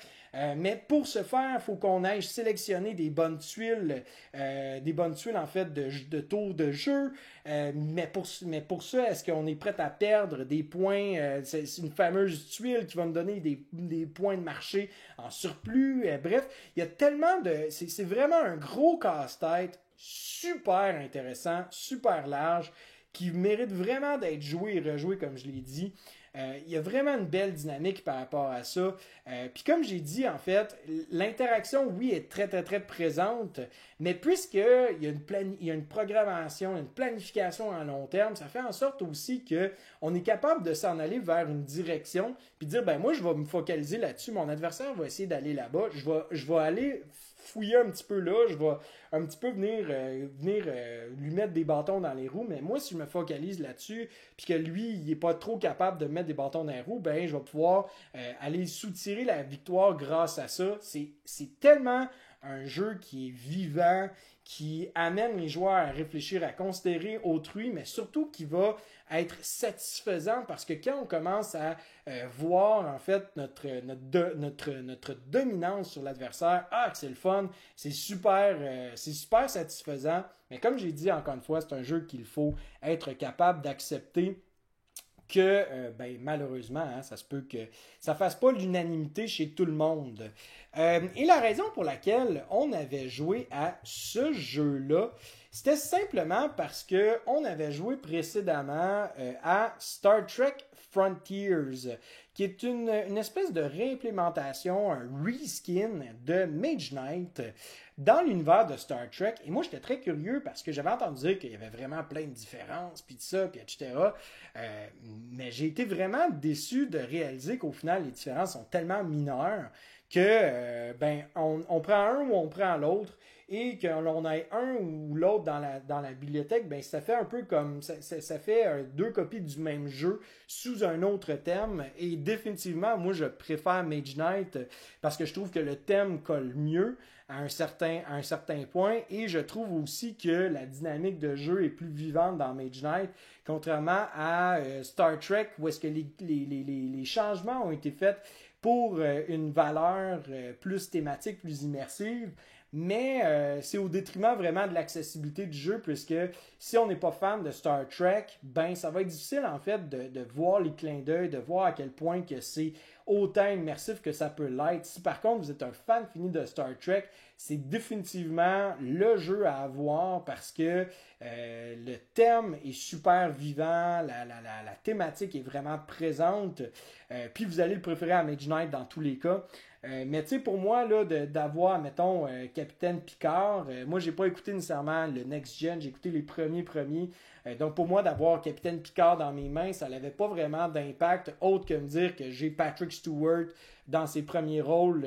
Mais pour ce faire, il faut qu'on aille sélectionner des bonnes tuiles en fait de tours de jeu. Mais pour ça, est-ce qu'on est prêt à perdre des points? C'est une fameuse tuile qui va nous donner des points de marché en surplus. Bref, il y a tellement de... C'est vraiment un gros casse-tête, super intéressant, super large, qui mérite vraiment d'être joué et rejoué, comme je l'ai dit. Il y a vraiment une belle dynamique par rapport à ça. Puis comme j'ai dit, en fait, l'interaction, oui, est très, très, très présente, mais puisqu'il y a une programmation, une planification à long terme, ça fait en sorte aussi qu'on est capable de s'en aller vers une direction, puis dire, ben moi, je vais me focaliser là-dessus, mon adversaire va essayer d'aller là-bas, je vais aller fouiller un petit peu là, je vais un petit peu venir lui mettre des bâtons dans les roues, mais moi, si je me focalise là-dessus, puis que lui, il n'est pas trop capable de mettre des bâtons dans les roues, ben je vais pouvoir aller soutirer la victoire grâce à ça. C'est tellement un jeu qui est vivant, qui amène les joueurs à réfléchir, à considérer autrui, mais surtout qui va être satisfaisant parce que quand on commence à voir en fait notre dominance sur l'adversaire, que c'est le fun, c'est super satisfaisant. Mais comme j'ai dit encore une fois, c'est un jeu qu'il faut être capable d'accepter que malheureusement, ça se peut que ça fasse pas l'unanimité chez tout le monde. Et la raison pour laquelle on avait joué à ce jeu-là, c'était simplement parce que on avait joué précédemment à Star Trek Frontiers, qui est une espèce de réimplémentation, un reskin de Mage Knight dans l'univers de Star Trek. Et moi, j'étais très curieux parce que j'avais entendu dire qu'il y avait vraiment plein de différences, puis de ça, puis etc. Mais j'ai été vraiment déçu de réaliser qu'au final, les différences sont tellement mineures que on prend un ou on prend l'autre. Et qu'on ait un ou l'autre dans la bibliothèque, ben ça fait un peu comme ça fait deux copies du même jeu sous un autre thème. Et définitivement, moi je préfère Mage Knight parce que je trouve que le thème colle mieux à un certain point. Et je trouve aussi que la dynamique de jeu est plus vivante dans Mage Knight, contrairement à Star Trek, où est-ce que les changements ont été faits pour une valeur plus thématique, plus immersive. Mais c'est au détriment vraiment de l'accessibilité du jeu, puisque si on n'est pas fan de Star Trek, ben ça va être difficile en fait de voir les clins d'œil, de voir à quel point que c'est autant immersif que ça peut l'être. Si par contre vous êtes un fan fini de Star Trek, c'est définitivement le jeu à avoir parce que le thème est super vivant, la thématique est vraiment présente, puis vous allez le préférer à Mage Knight dans tous les cas. Mais tu sais, pour moi, là, d'avoir, mettons, Capitaine Picard, moi, j'ai pas écouté nécessairement le Next Gen, j'ai écouté les premiers. Donc, pour moi, d'avoir Capitaine Picard dans mes mains, ça n'avait pas vraiment d'impact, autre que me dire que j'ai Patrick Stewart dans ses premiers rôles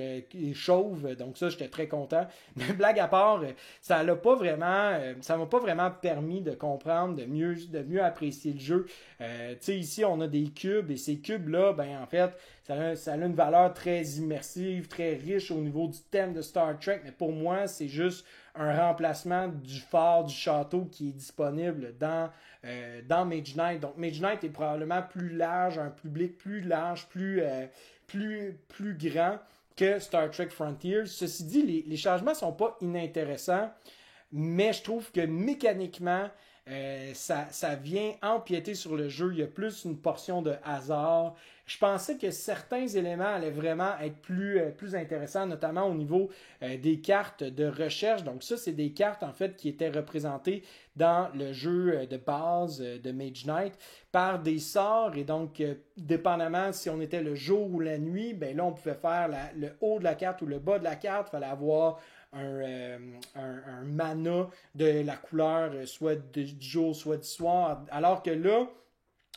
chauve. Donc, ça, j'étais très content. Mais blague à part, ça m'a pas vraiment permis de comprendre, de mieux apprécier le jeu. Tu sais, ici, on a des cubes, et ces cubes-là, ben, en fait, ça a une valeur très immersive, très riche au niveau du thème de Star Trek, mais pour moi, c'est juste un remplacement du phare du château qui est disponible dans Mage Knight. Donc, Mage Knight est probablement plus large, un public plus large, plus grand que Star Trek Frontiers. Ceci dit, les changements sont pas inintéressants, mais je trouve que mécaniquement, ça vient empiéter sur le jeu. Il y a plus une portion de hasard. Je pensais que certains éléments allaient vraiment être plus intéressants, notamment au niveau des cartes de recherche. Donc ça, c'est des cartes en fait qui étaient représentées dans le jeu de base de Mage Knight par des sorts. Et donc, dépendamment si on était le jour ou la nuit, ben là, on pouvait faire le haut de la carte ou le bas de la carte. Il fallait avoir un mana de la couleur soit du jour, soit du soir. Alors que là,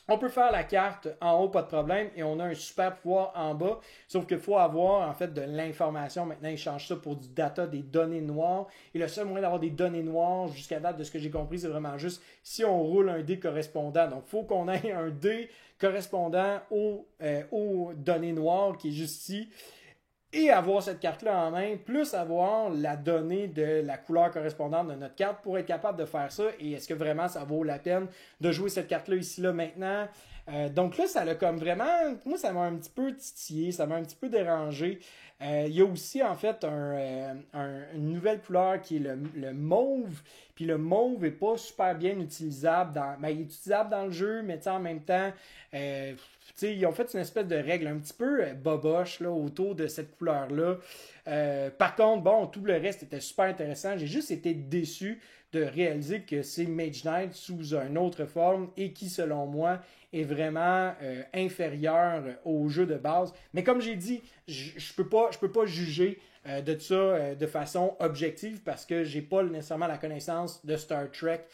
on peut faire la carte en haut, pas de problème, et on a un super pouvoir en bas. Sauf qu'il faut avoir en fait de l'information. Maintenant, ils changent ça pour du data, des données noires. Et le seul moyen d'avoir des données noires, jusqu'à date, de ce que j'ai compris, c'est vraiment juste si on roule un dé correspondant. Donc, il faut qu'on ait un dé correspondant aux données noires qui est juste ici. Et avoir cette carte-là en main, plus avoir la donnée de la couleur correspondante de notre carte pour être capable de faire ça. Et est-ce que vraiment ça vaut la peine de jouer cette carte-là ici, là, maintenant? Donc là, ça l'a comme vraiment... Moi, ça m'a un petit peu titillé, ça m'a un petit peu dérangé. Il y a aussi, en fait, une nouvelle couleur qui est le mauve. Puis le mauve n'est pas super bien utilisable il est utilisable dans le jeu, mais en même temps... ils ont fait une espèce de règle un petit peu boboche là, autour de cette couleur-là. Par contre, bon, tout le reste était super intéressant. J'ai juste été déçu de réaliser que c'est Mage Knight sous une autre forme et qui, selon moi, est vraiment inférieur au jeu de base. Mais comme j'ai dit, je peux pas juger de ça de façon objective parce que j'ai pas nécessairement la connaissance de Star Trek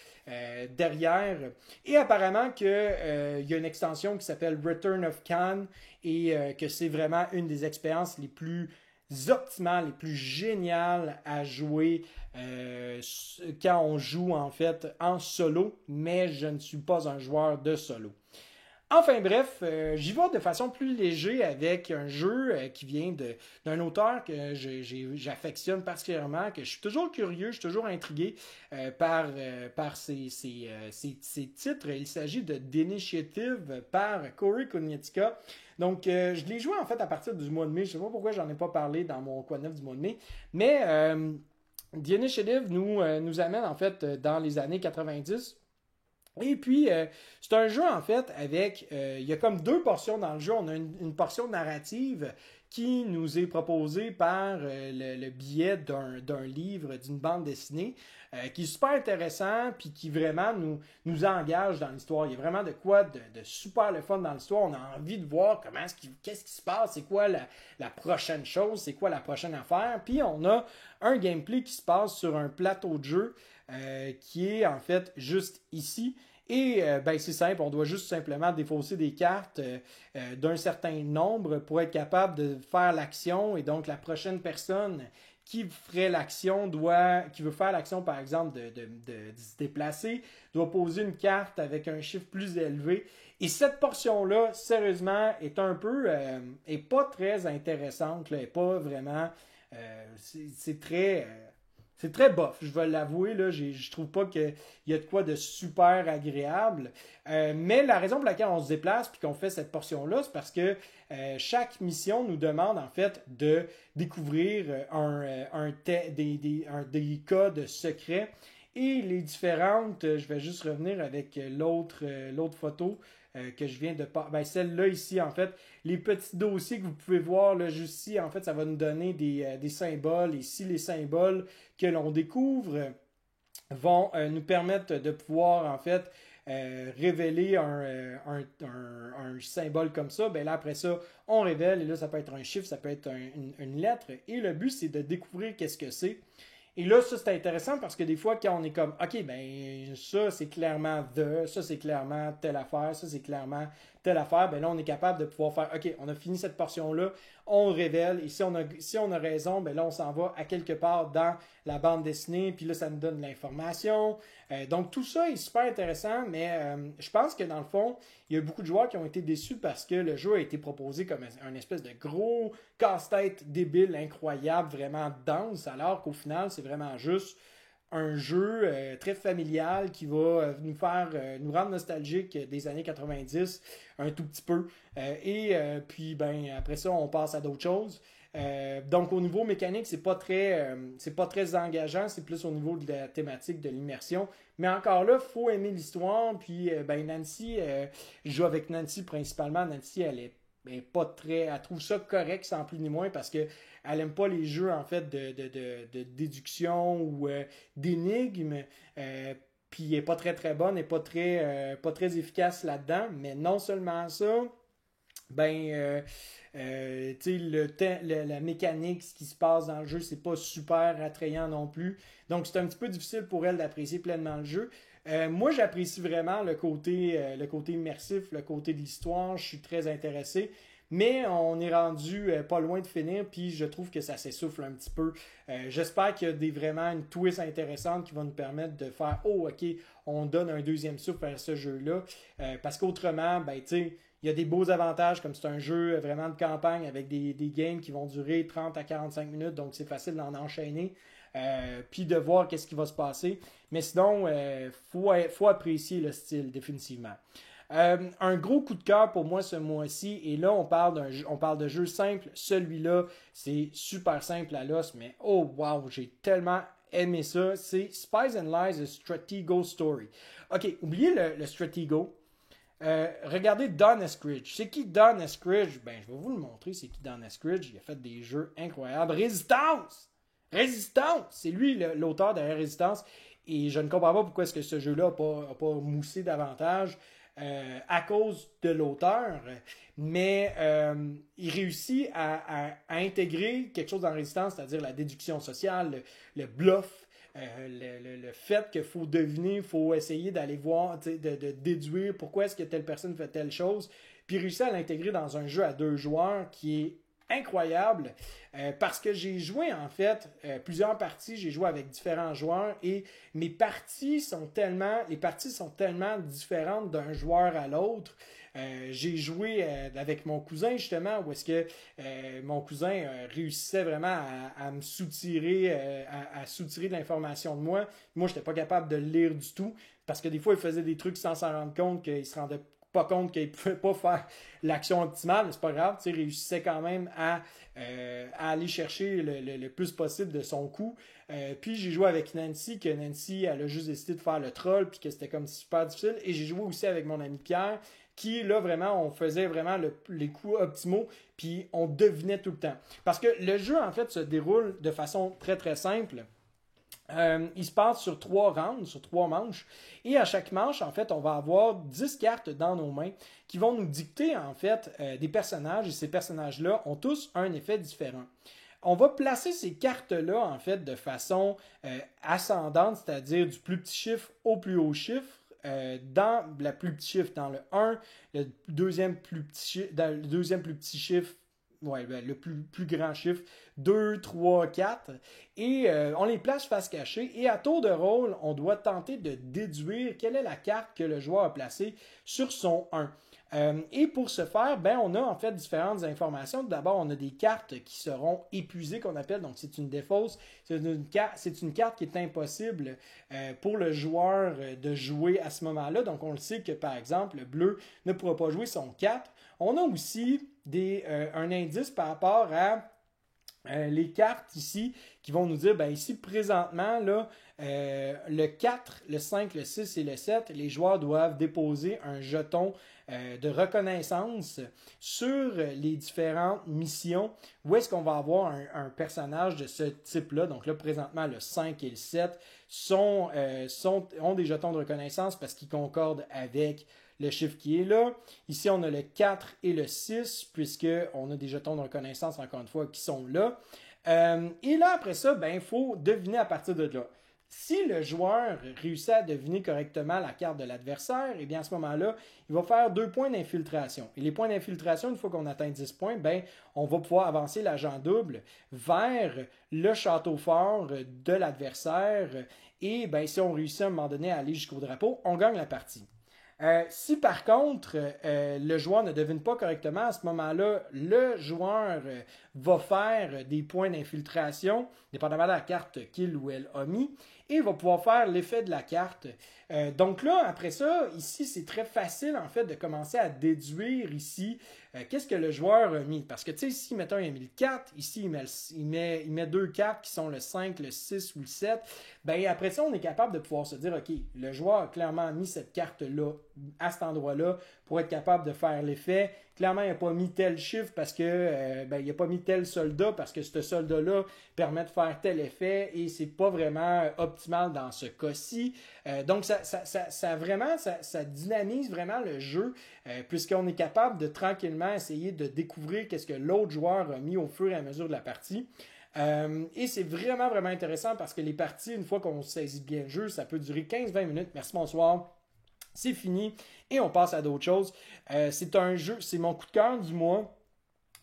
derrière. Et apparemment qu'il y a une extension qui s'appelle Return of Khan et que c'est vraiment une des expériences les plus optimales, les plus géniales à jouer quand on joue en fait en solo, mais je ne suis pas un joueur de solo. Enfin bref, j'y vais de façon plus légère avec un jeu qui vient d'un auteur que j'affectionne particulièrement, que je suis toujours curieux, je suis toujours intrigué par ses titres. Il s'agit de The Initiative par Corey Konieczka. Donc, je l'ai joué en fait à partir du mois de mai. Je ne sais pas pourquoi j'en ai pas parlé dans mon Quoi de neuf du mois de mai, mais The Initiative nous amène en fait dans les années 90. Et puis, c'est un jeu, en fait, avec... il y a comme deux portions dans le jeu. On a une portion narrative qui nous est proposée par le biais d'un livre, d'une bande dessinée, qui est super intéressant, puis qui vraiment nous engage dans l'histoire. Il y a vraiment de quoi de super le fun dans l'histoire. On a envie de voir qu'est-ce qui se passe, c'est quoi la prochaine chose, c'est quoi la prochaine affaire. Puis, on a un gameplay qui se passe sur un plateau de jeu qui est en fait juste ici. Et c'est simple, on doit juste simplement défausser des cartes d'un certain nombre pour être capable de faire l'action. Et donc, la prochaine personne qui ferait l'action qui veut faire l'action, par exemple, de se déplacer, doit poser une carte avec un chiffre plus élevé. Et cette portion-là, sérieusement, est pas très intéressante, là, est pas vraiment... c'est très bof, je vais l'avouer, là, je trouve pas qu'il y a de quoi de super agréable. Mais la raison pour laquelle on se déplace et qu'on fait cette portion-là, c'est parce que chaque mission nous demande en fait de découvrir des codes secrets. Et les différentes, je vais juste revenir avec l'autre photo que je viens de... celle-là ici, en fait, les petits dossiers que vous pouvez voir là, juste ici, en fait, ça va nous donner des symboles. Et si les symboles que l'on découvre vont nous permettre de pouvoir, en fait, révéler un symbole comme ça, ben là après ça, on révèle, et là ça peut être un chiffre, ça peut être une lettre, et le but c'est de découvrir qu'est-ce que c'est. Et là, ça, c'est intéressant parce que des fois, quand on est comme, OK, ben, ça, c'est clairement ça, c'est clairement telle affaire, ça, c'est clairement telle affaire, ben là, on est capable de pouvoir faire, OK, on a fini cette portion-là, on révèle, et si on a raison, ben là, on s'en va à quelque part dans la bande dessinée, puis là, ça nous donne de l'information. Donc, tout ça est super intéressant, mais je pense que dans le fond, il y a beaucoup de joueurs qui ont été déçus parce que le jeu a été proposé comme un espèce de gros casse-tête débile, incroyable, vraiment dense, alors qu'au final, c'est vraiment juste un jeu très familial qui va nous rendre nostalgiques des années 90 un tout petit peu. Puis ben après ça, on passe à d'autres choses. Donc au niveau mécanique, c'est pas très engageant, c'est plus au niveau de la thématique de l'immersion. Mais encore là, faut aimer l'histoire. Puis ben Nancy, je joue avec Nancy principalement. Nancy, elle trouve ça correct sans plus ni moins parce que elle aime pas les jeux en fait de déduction ou d'énigmes. Puis elle est pas très très bonne, elle est pas très efficace là-dedans. Mais non seulement ça, ben la mécanique, ce qui se passe dans le jeu, c'est pas super attrayant non plus. Donc c'est un petit peu difficile pour elle d'apprécier pleinement le jeu. Moi, j'apprécie vraiment le côté immersif, le côté de l'histoire. Je suis très intéressé. Mais on est rendu pas loin de finir, puis je trouve que ça s'essouffle un petit peu. J'espère qu'il y a vraiment une twist intéressante qui va nous permettre de faire « Oh, OK, on donne un deuxième souffle à ce jeu-là. Parce qu'autrement, ben, tu sais, il y a des beaux avantages, comme c'est un jeu vraiment de campagne avec des games qui vont durer 30 à 45 minutes, donc c'est facile d'en enchaîner. Puis de voir qu'est-ce qui va se passer. Mais sinon, faut apprécier le style, définitivement. Un gros coup de cœur pour moi ce mois-ci, et là on parle de jeu simple. Celui-là, c'est super simple à l'os, mais oh wow, j'ai tellement aimé ça. C'est Spies and Lies, a Stratego Story. Ok, oubliez le Stratego. Regardez Don Eskridge. C'est qui Don Eskridge? Ben, je vais vous le montrer, c'est qui Don Eskridge. Il a fait des jeux incroyables. Résistance! C'est lui l'auteur derrière Résistance. Et je ne comprends pas pourquoi est-ce que ce jeu-là n'a pas moussé davantage à cause de l'auteur. Mais il réussit à intégrer quelque chose dans Résistance, c'est-à-dire la déduction sociale, le bluff, le fait qu'il faut deviner, il faut essayer d'aller voir, de déduire pourquoi est-ce que telle personne fait telle chose, puis réussir à l'intégrer dans un jeu à 2 joueurs qui est incroyable parce que j'ai joué en fait plusieurs parties, j'ai joué avec différents joueurs et les parties sont tellement différentes d'un joueur à l'autre. J'ai joué avec mon cousin justement où est-ce que mon cousin réussissait vraiment à me soutirer à soutirer de l'information de moi. Moi, j'étais pas capable de le lire du tout parce que des fois, il faisait des trucs sans s'en rendre compte qu'il se rendait pas compte qu'il ne pouvait pas faire l'action optimale, mais c'est pas grave, il réussissait quand même à aller chercher le plus possible de son coup. Puis j'ai joué avec Nancy, que Nancy, elle a juste décidé de faire le troll, puis que c'était comme super difficile. Et j'ai joué aussi avec mon ami Pierre, qui là vraiment, on faisait vraiment les coups optimaux, puis on devinait tout le temps. Parce que le jeu, en fait, se déroule de façon très très simple. Il se passe sur 3 rounds, sur 3 manches. Et à chaque manche, en fait, on va avoir 10 cartes dans nos mains qui vont nous dicter, en fait, des personnages. Et ces personnages-là ont tous un effet différent. On va placer ces cartes-là, en fait, de façon ascendante, c'est-à-dire du plus petit chiffre au plus haut chiffre. Dans le plus petit chiffre, dans le 1, le deuxième plus petit chiffre, ouais, le plus grand chiffre, 2, 3, 4. Et on les place face cachée. Et à tour de rôle, on doit tenter de déduire quelle est la carte que le joueur a placée sur son 1. Et pour ce faire, ben, on a en fait différentes informations. D'abord, on a des cartes qui seront épuisées, qu'on appelle. Donc, c'est une défausse. C'est une carte qui est impossible pour le joueur de jouer à ce moment-là. Donc, on le sait que, par exemple, le bleu ne pourra pas jouer son 4. On a aussi un indice par rapport à les cartes ici qui vont nous dire, ben ici présentement, là, le 4, le 5, le 6 et le 7, les joueurs doivent déposer un jeton de reconnaissance sur les différentes missions où est-ce qu'on va avoir un personnage de ce type-là. Donc là, présentement, le 5 et le 7 ont des jetons de reconnaissance parce qu'ils concordent avec le chiffre qui est là. Ici, on a le 4 et le 6, puisqu'on a des jetons de reconnaissance, encore une fois, qui sont là. Et là, après ça, il faut deviner à partir de là. Si le joueur réussit à deviner correctement la carte de l'adversaire, eh bien à ce moment-là, il va faire 2 points d'infiltration. Et les points d'infiltration, une fois qu'on atteint 10 points, on va pouvoir avancer l'agent double vers le château fort de l'adversaire. Et si on réussit à un moment donné à aller jusqu'au drapeau, on gagne la partie. Si par contre le joueur ne devine pas correctement, à ce moment-là, le joueur va faire des points d'infiltration, dépendamment de la carte qu'il ou elle a mis, et va pouvoir faire l'effet de la carte. Donc là, après ça, ici, c'est très facile en fait de commencer à déduire ici qu'est-ce que le joueur a mis. Parce que tu sais, ici, mettons, il a mis le 4, ici, il met 2 cartes qui sont le 5, le 6 ou le 7. Après ça, on est capable de pouvoir se dire, OK, le joueur a clairement mis cette carte-là à cet endroit-là pour être capable de faire l'effet. Clairement, il n'a pas mis tel chiffre parce que il n'a pas mis tel soldat parce que ce soldat-là permet de faire tel effet et c'est pas vraiment optimal dans ce cas-ci. Donc, ça dynamise vraiment le jeu puisqu'on est capable de tranquillement essayer de découvrir qu'est-ce que l'autre joueur a mis au fur et à mesure de la partie. Et c'est vraiment, vraiment intéressant parce que les parties, une fois qu'on saisit bien le jeu, ça peut durer 15-20 minutes. Merci, bonsoir. C'est fini et on passe à d'autres choses. C'est un jeu, c'est mon coup de cœur du mois.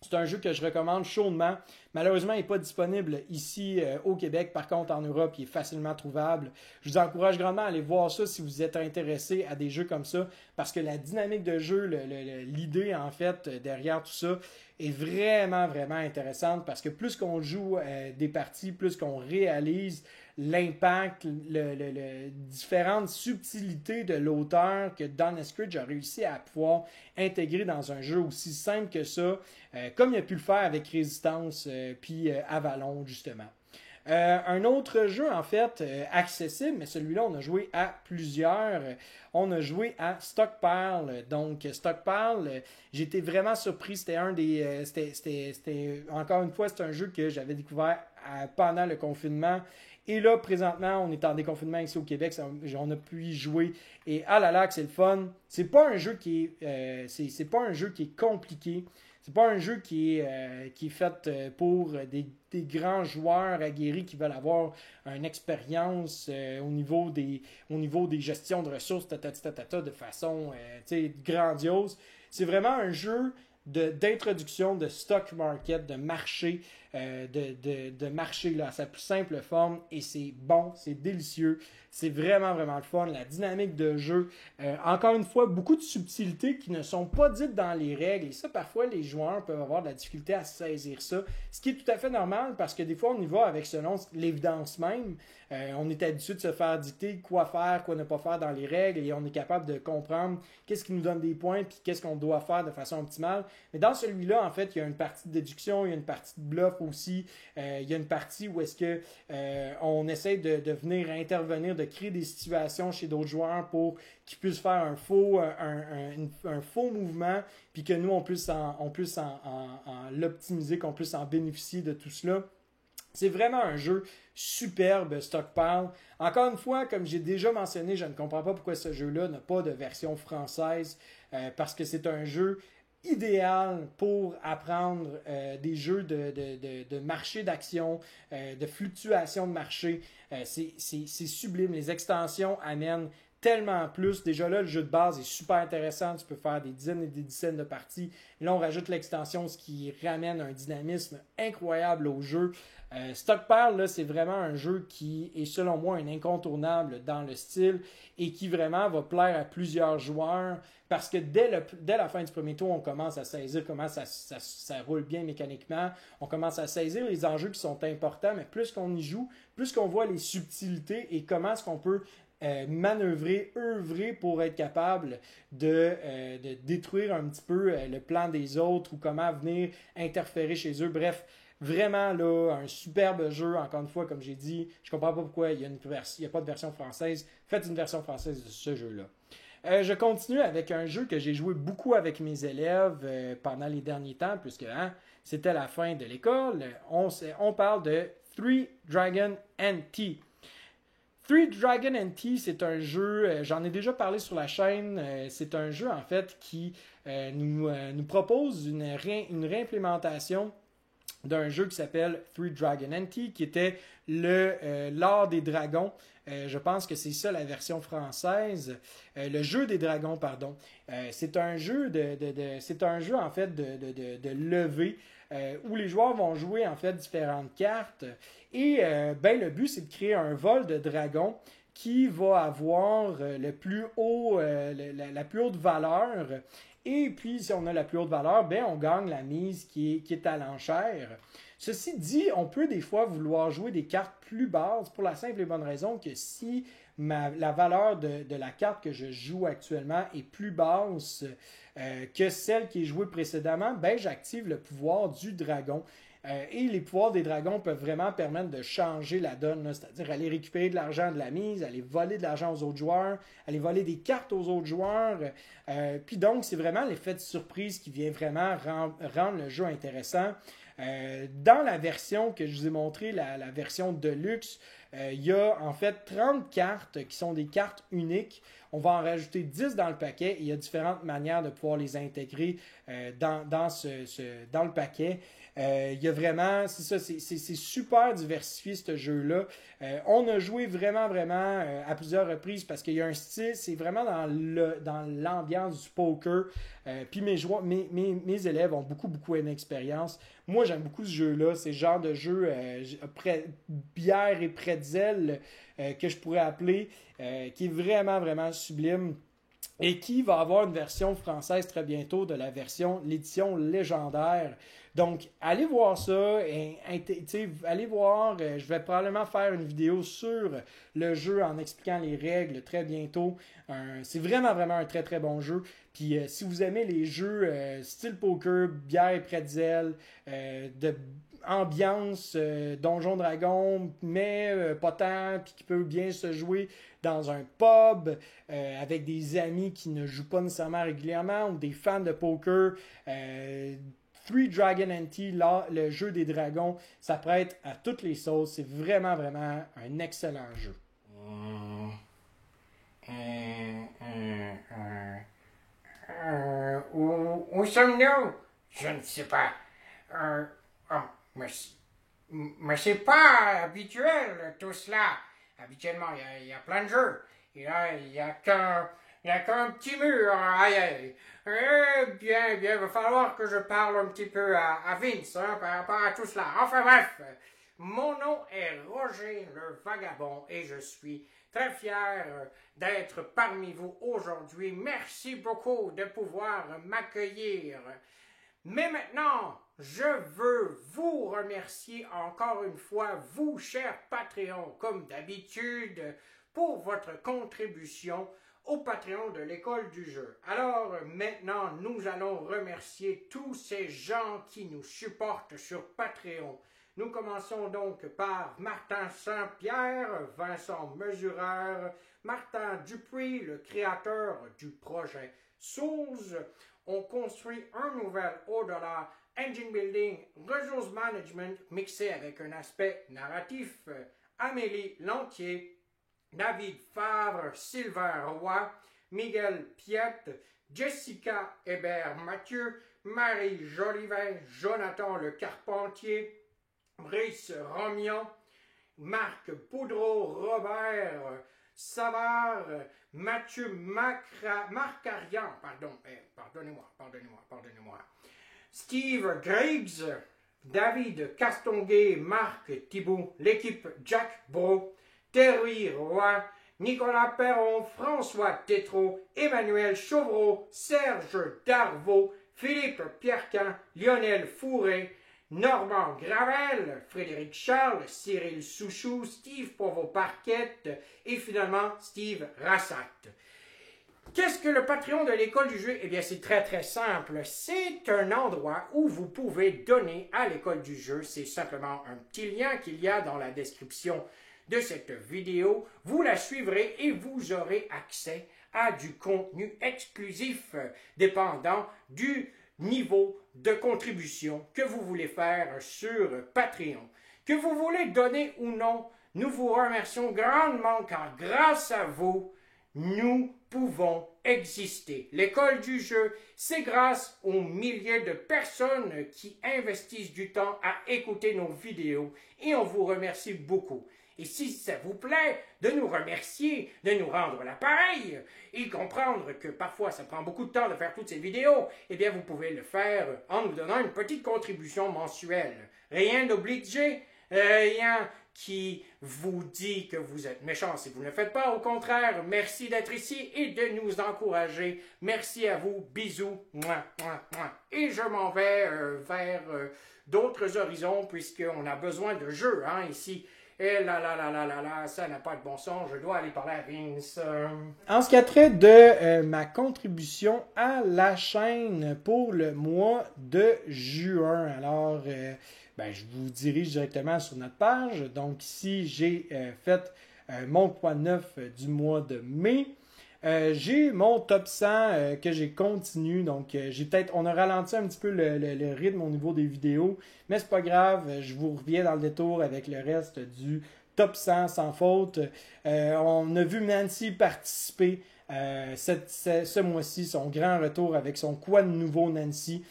C'est un jeu que je recommande chaudement. Malheureusement, il n'est pas disponible ici au Québec. Par contre, en Europe, il est facilement trouvable. Je vous encourage grandement à aller voir ça si vous êtes intéressé à des jeux comme ça. Parce que la dynamique de jeu, l'idée en fait derrière tout ça est vraiment, vraiment intéressante. Parce que plus qu'on joue des parties, plus qu'on réalise l'impact, différentes subtilités de l'auteur que Don Eskridge a réussi à pouvoir intégrer dans un jeu aussi simple que ça, comme il a pu le faire avec Résistance puis Avalon, justement. Un autre jeu, en fait, accessible, mais celui-là, on a joué à plusieurs. On a joué à Stockpile. Donc, Stockpile, j'étais vraiment surpris. C'était encore une fois, c'est un jeu que j'avais découvert pendant le confinement. Et là, présentement, on est en déconfinement ici au Québec, on a pu y jouer. Et ah là là, que c'est le fun. C'est pas un jeu qui est, pas un jeu qui est compliqué. C'est pas un jeu qui est fait pour des grands joueurs aguerris qui veulent avoir une expérience au niveau des gestions de ressources de façon grandiose. C'est vraiment un jeu d'introduction de stock market, de marché, de marché là, à sa plus simple forme, et c'est bon, c'est délicieux, c'est vraiment, vraiment le fun, la dynamique de jeu, encore une fois, beaucoup de subtilités qui ne sont pas dites dans les règles, et ça, parfois, les joueurs peuvent avoir de la difficulté à saisir ça, ce qui est tout à fait normal, parce que des fois, on y va avec selon l'évidence même, on est habitué de se faire dicter quoi faire, quoi ne pas faire dans les règles, et on est capable de comprendre qu'est-ce qui nous donne des points, puis qu'est-ce qu'on doit faire de façon optimale. Mais dans celui-là, en fait, il y a une partie de déduction, il y a une partie de bluff aussi, il y a une partie où est-ce que on essaie de venir intervenir, de créer des situations chez d'autres joueurs pour qu'ils puissent faire un faux mouvement, puis que nous, on puisse l'optimiser, qu'on puisse en bénéficier de tout cela. C'est vraiment un jeu superbe, Stockpile. Encore une fois, comme j'ai déjà mentionné, je ne comprends pas pourquoi ce jeu-là n'a pas de version française, parce que c'est un jeu idéal pour apprendre des jeux de marché d'action, de fluctuation de marché. C'est sublime. Les extensions amènent tellement plus. Déjà là, le jeu de base est super intéressant. Tu peux faire des dizaines et des dizaines de parties. Et là, on rajoute l'extension, ce qui ramène un dynamisme incroyable au jeu. Stockpile, là, c'est vraiment un jeu qui est, selon moi, un incontournable dans le style et qui vraiment va plaire à plusieurs joueurs parce que dès la fin du premier tour, on commence à saisir comment ça roule bien mécaniquement. On commence à saisir les enjeux qui sont importants, mais plus qu'on y joue, plus qu'on voit les subtilités et comment est-ce qu'on peut manœuvrer, œuvrer pour être capable de détruire un petit peu le plan des autres ou comment venir interférer chez eux. Bref, Vraiment, là, un superbe jeu. Encore une fois, comme j'ai dit, je comprends pas pourquoi il y a pas de version française. Faites une version française de ce jeu-là. Je continue avec un jeu que j'ai joué beaucoup avec mes élèves pendant les derniers temps, puisque c'était la fin de l'école. On parle de Three Dragon and Tea. Three Dragon and Tea, c'est un jeu, j'en ai déjà parlé sur la chaîne, c'est un jeu en fait qui nous propose une réimplémentation d'un jeu qui s'appelle Three Dragon and Tea, qui était l'art des dragons. Je pense que c'est ça la version française. Le jeu des dragons, pardon. C'est un jeu c'est un jeu en fait de levée où les joueurs vont jouer en fait différentes cartes. Et le but c'est de créer un vol de dragon qui va avoir le plus haut, la plus haute valeur. Et puis, si on a la plus haute valeur, on gagne la mise qui est à l'enchère. Ceci dit, on peut des fois vouloir jouer des cartes plus basses pour la simple et bonne raison que si la valeur de la carte que je joue actuellement est plus basse que celle qui est jouée précédemment, j'active le pouvoir du dragon. Et les pouvoirs des dragons peuvent vraiment permettre de changer la donne, c'est-à-dire aller récupérer de l'argent de la mise, aller voler de l'argent aux autres joueurs, aller voler des cartes aux autres joueurs. Puis donc, c'est vraiment l'effet de surprise qui vient vraiment rendre le jeu intéressant. Dans la version que je vous ai montrée, la version Deluxe, il y a en fait 30 cartes qui sont des cartes uniques. On va en rajouter 10 dans le paquet et il y a différentes manières de pouvoir les intégrer dans le paquet. Il y a vraiment, c'est ça, c'est super diversifié ce jeu-là. On a joué vraiment à plusieurs reprises parce qu'il y a un style, c'est vraiment dans l'ambiance du poker. Puis mes élèves ont beaucoup aimé l'expérience. Moi, j'aime beaucoup ce jeu-là. C'est le genre de jeu bière et pretzel que je pourrais appeler, qui est vraiment sublime. Et qui va avoir une version française très bientôt de l'édition légendaire. Donc, allez voir ça, allez voir, je vais probablement faire une vidéo sur le jeu en expliquant les règles très bientôt. C'est vraiment un très bon jeu. Puis si vous aimez les jeux style poker, bière et pretzel, de ambiance Donjon Dragon, mais pas tant, puis qui peut bien se jouer dans un pub avec des amis qui ne jouent pas nécessairement régulièrement ou des fans de poker. Three Dragon and Tea, le jeu des dragons, ça prête à toutes les sauces. C'est vraiment un excellent jeu. Où sommes-nous? Je ne sais pas. Mais c'est pas habituel tout cela. Habituellement, il y a plein de jeux. Et là, il y a qu'un petit mur. Aïe. Bien, il va falloir que je parle un petit peu à Vince par rapport à tout cela. Enfin bref, mon nom est Roger le Vagabond et je suis très fier d'être parmi vous aujourd'hui. Merci beaucoup de pouvoir m'accueillir. Mais maintenant, je veux vous remercier encore une fois, vous, chers Patreons, comme d'habitude, pour votre contribution au Patreon de l'École du jeu. Alors, maintenant, nous allons remercier tous ces gens qui nous supportent sur Patreon. Nous commençons donc par Martin Saint-Pierre, Vincent Mesureur, Martin Dupuis, le créateur du projet Souls. On construit un nouvel au-delà, engine building, ressource management, mixé avec un aspect narratif. Amélie Lantier, David Favre, Sylvain Roy, Miguel Piette, Jessica Hébert-Mathieu, Marie Jolivet, Jonathan Le Carpentier, Brice Romion, Marc Poudreau, Robert Savard, Mathieu Marcarian, pardonnez-moi, Steve Griggs, David Castonguay, Marc Thibault, l'équipe Jack Bro, Terry Roy, Nicolas Perron, François Tétrault, Emmanuel Chauvreau, Serge Darvaux, Philippe Pierquin, Lionel Fourré, Normand Gravel, Frédéric Charles, Cyril Souchou, Steve Provo-Parquette et finalement Steve Rassat. Qu'est-ce que le Patreon de l'école du jeu? Eh bien, c'est très très simple. C'est un endroit où vous pouvez donner à l'école du jeu. C'est simplement un petit lien qu'il y a dans la description de cette vidéo. Vous la suivrez et vous aurez accès à du contenu exclusif dépendant du niveau de contribution que vous voulez faire sur Patreon. Que vous voulez donner ou non, nous vous remercions grandement car grâce à vous, nous pouvons exister. L'école du jeu, c'est grâce aux milliers de personnes qui investissent du temps à écouter nos vidéos et on vous remercie beaucoup. Et si ça vous plaît de nous remercier, de nous rendre l'appareil et comprendre que parfois ça prend beaucoup de temps de faire toutes ces vidéos, eh bien vous pouvez le faire en nous donnant une petite contribution mensuelle. Rien d'obligé, rien qui vous dit que vous êtes méchant si vous ne le faites pas. Au contraire, merci d'être ici et de nous encourager. Merci à vous. Bisous. Mouah, mouah, mouah. Et je m'en vais vers d'autres horizons puisqu'on a besoin de jeux ici. Et là, ça n'a pas de bon sens. Je dois aller parler à Vince. En ce qui a trait de ma contribution à la chaîne pour le mois de juin, alors je vous dirige directement sur notre page. Donc ici, j'ai fait mon point neuf du mois de mai. J'ai mon top 100 que j'ai continu, donc on a ralenti un petit peu le rythme au niveau des vidéos, mais c'est pas grave, je vous reviens dans le détour avec le reste du top 100 sans faute. On a vu Nancy participer ce mois-ci, son grand retour avec son Quoi de nouveau Nancy,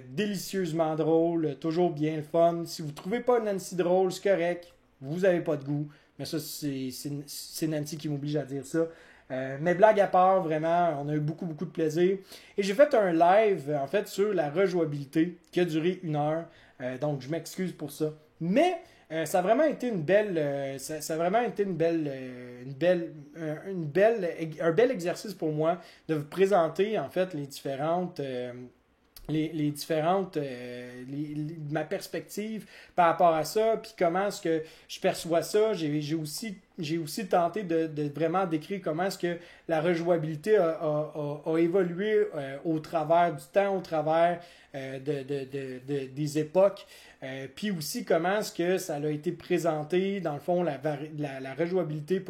délicieusement drôle, toujours bien le fun. Si vous trouvez pas Nancy drôle, c'est correct, vous avez pas de goût, mais ça c'est Nancy qui m'oblige à dire ça. Mais blague à part, vraiment, on a eu beaucoup de plaisir. Et j'ai fait un live, en fait, sur la rejouabilité qui a duré 1 heure. Donc, je m'excuse pour ça. Mais ça a vraiment été un bel exercice pour moi de vous présenter, en fait, ma perspective par rapport à ça, puis comment est-ce que je perçois ça. J'ai aussi tenté de vraiment décrire comment est-ce que la rejouabilité a évolué au travers du temps, au travers des époques, puis aussi comment est-ce que ça a été présenté, dans le fond, la rejouabilité,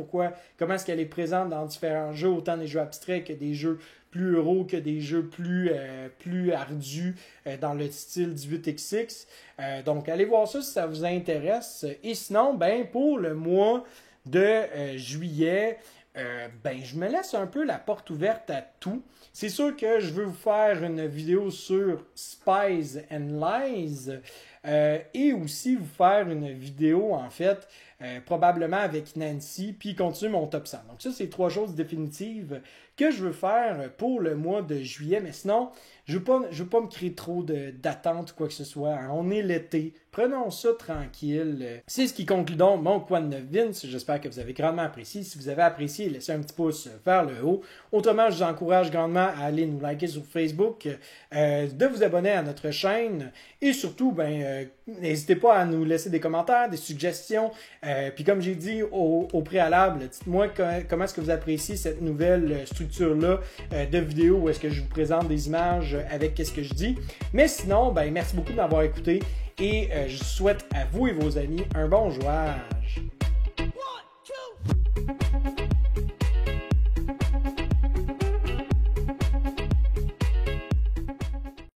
comment est-ce qu'elle est présente dans différents jeux, autant des jeux abstraits que des jeux plus euros, que des jeux plus ardus dans le style 18XX. Donc, allez voir ça si ça vous intéresse. Et sinon, pour le mois de juillet, je me laisse un peu la porte ouverte à tout. C'est sûr que je veux vous faire une vidéo sur Spies and Lies et aussi vous faire une vidéo, en fait, probablement avec Nancy, puis continuer mon top 100. Donc ça, c'est 3 choses définitives que je veux faire pour le mois de juillet. Mais sinon, je veux pas me créer trop d'attente ou quoi que ce soit. On est l'été. Prenons ça tranquille. C'est ce qui conclut donc mon Quoi de neuf Vince. J'espère que vous avez grandement apprécié. Si vous avez apprécié, laissez un petit pouce vers le haut. Autrement, je vous encourage grandement à aller nous liker sur Facebook, de vous abonner à notre chaîne et surtout, n'hésitez pas à nous laisser des commentaires, des suggestions. Puis comme j'ai dit au préalable, dites-moi comment est-ce que vous appréciez cette nouvelle structure-là de vidéo où est-ce que je vous présente des images avec ce que je dis. Mais sinon, merci beaucoup de m'avoir écouté et je souhaite à vous et vos amis un bon jouage.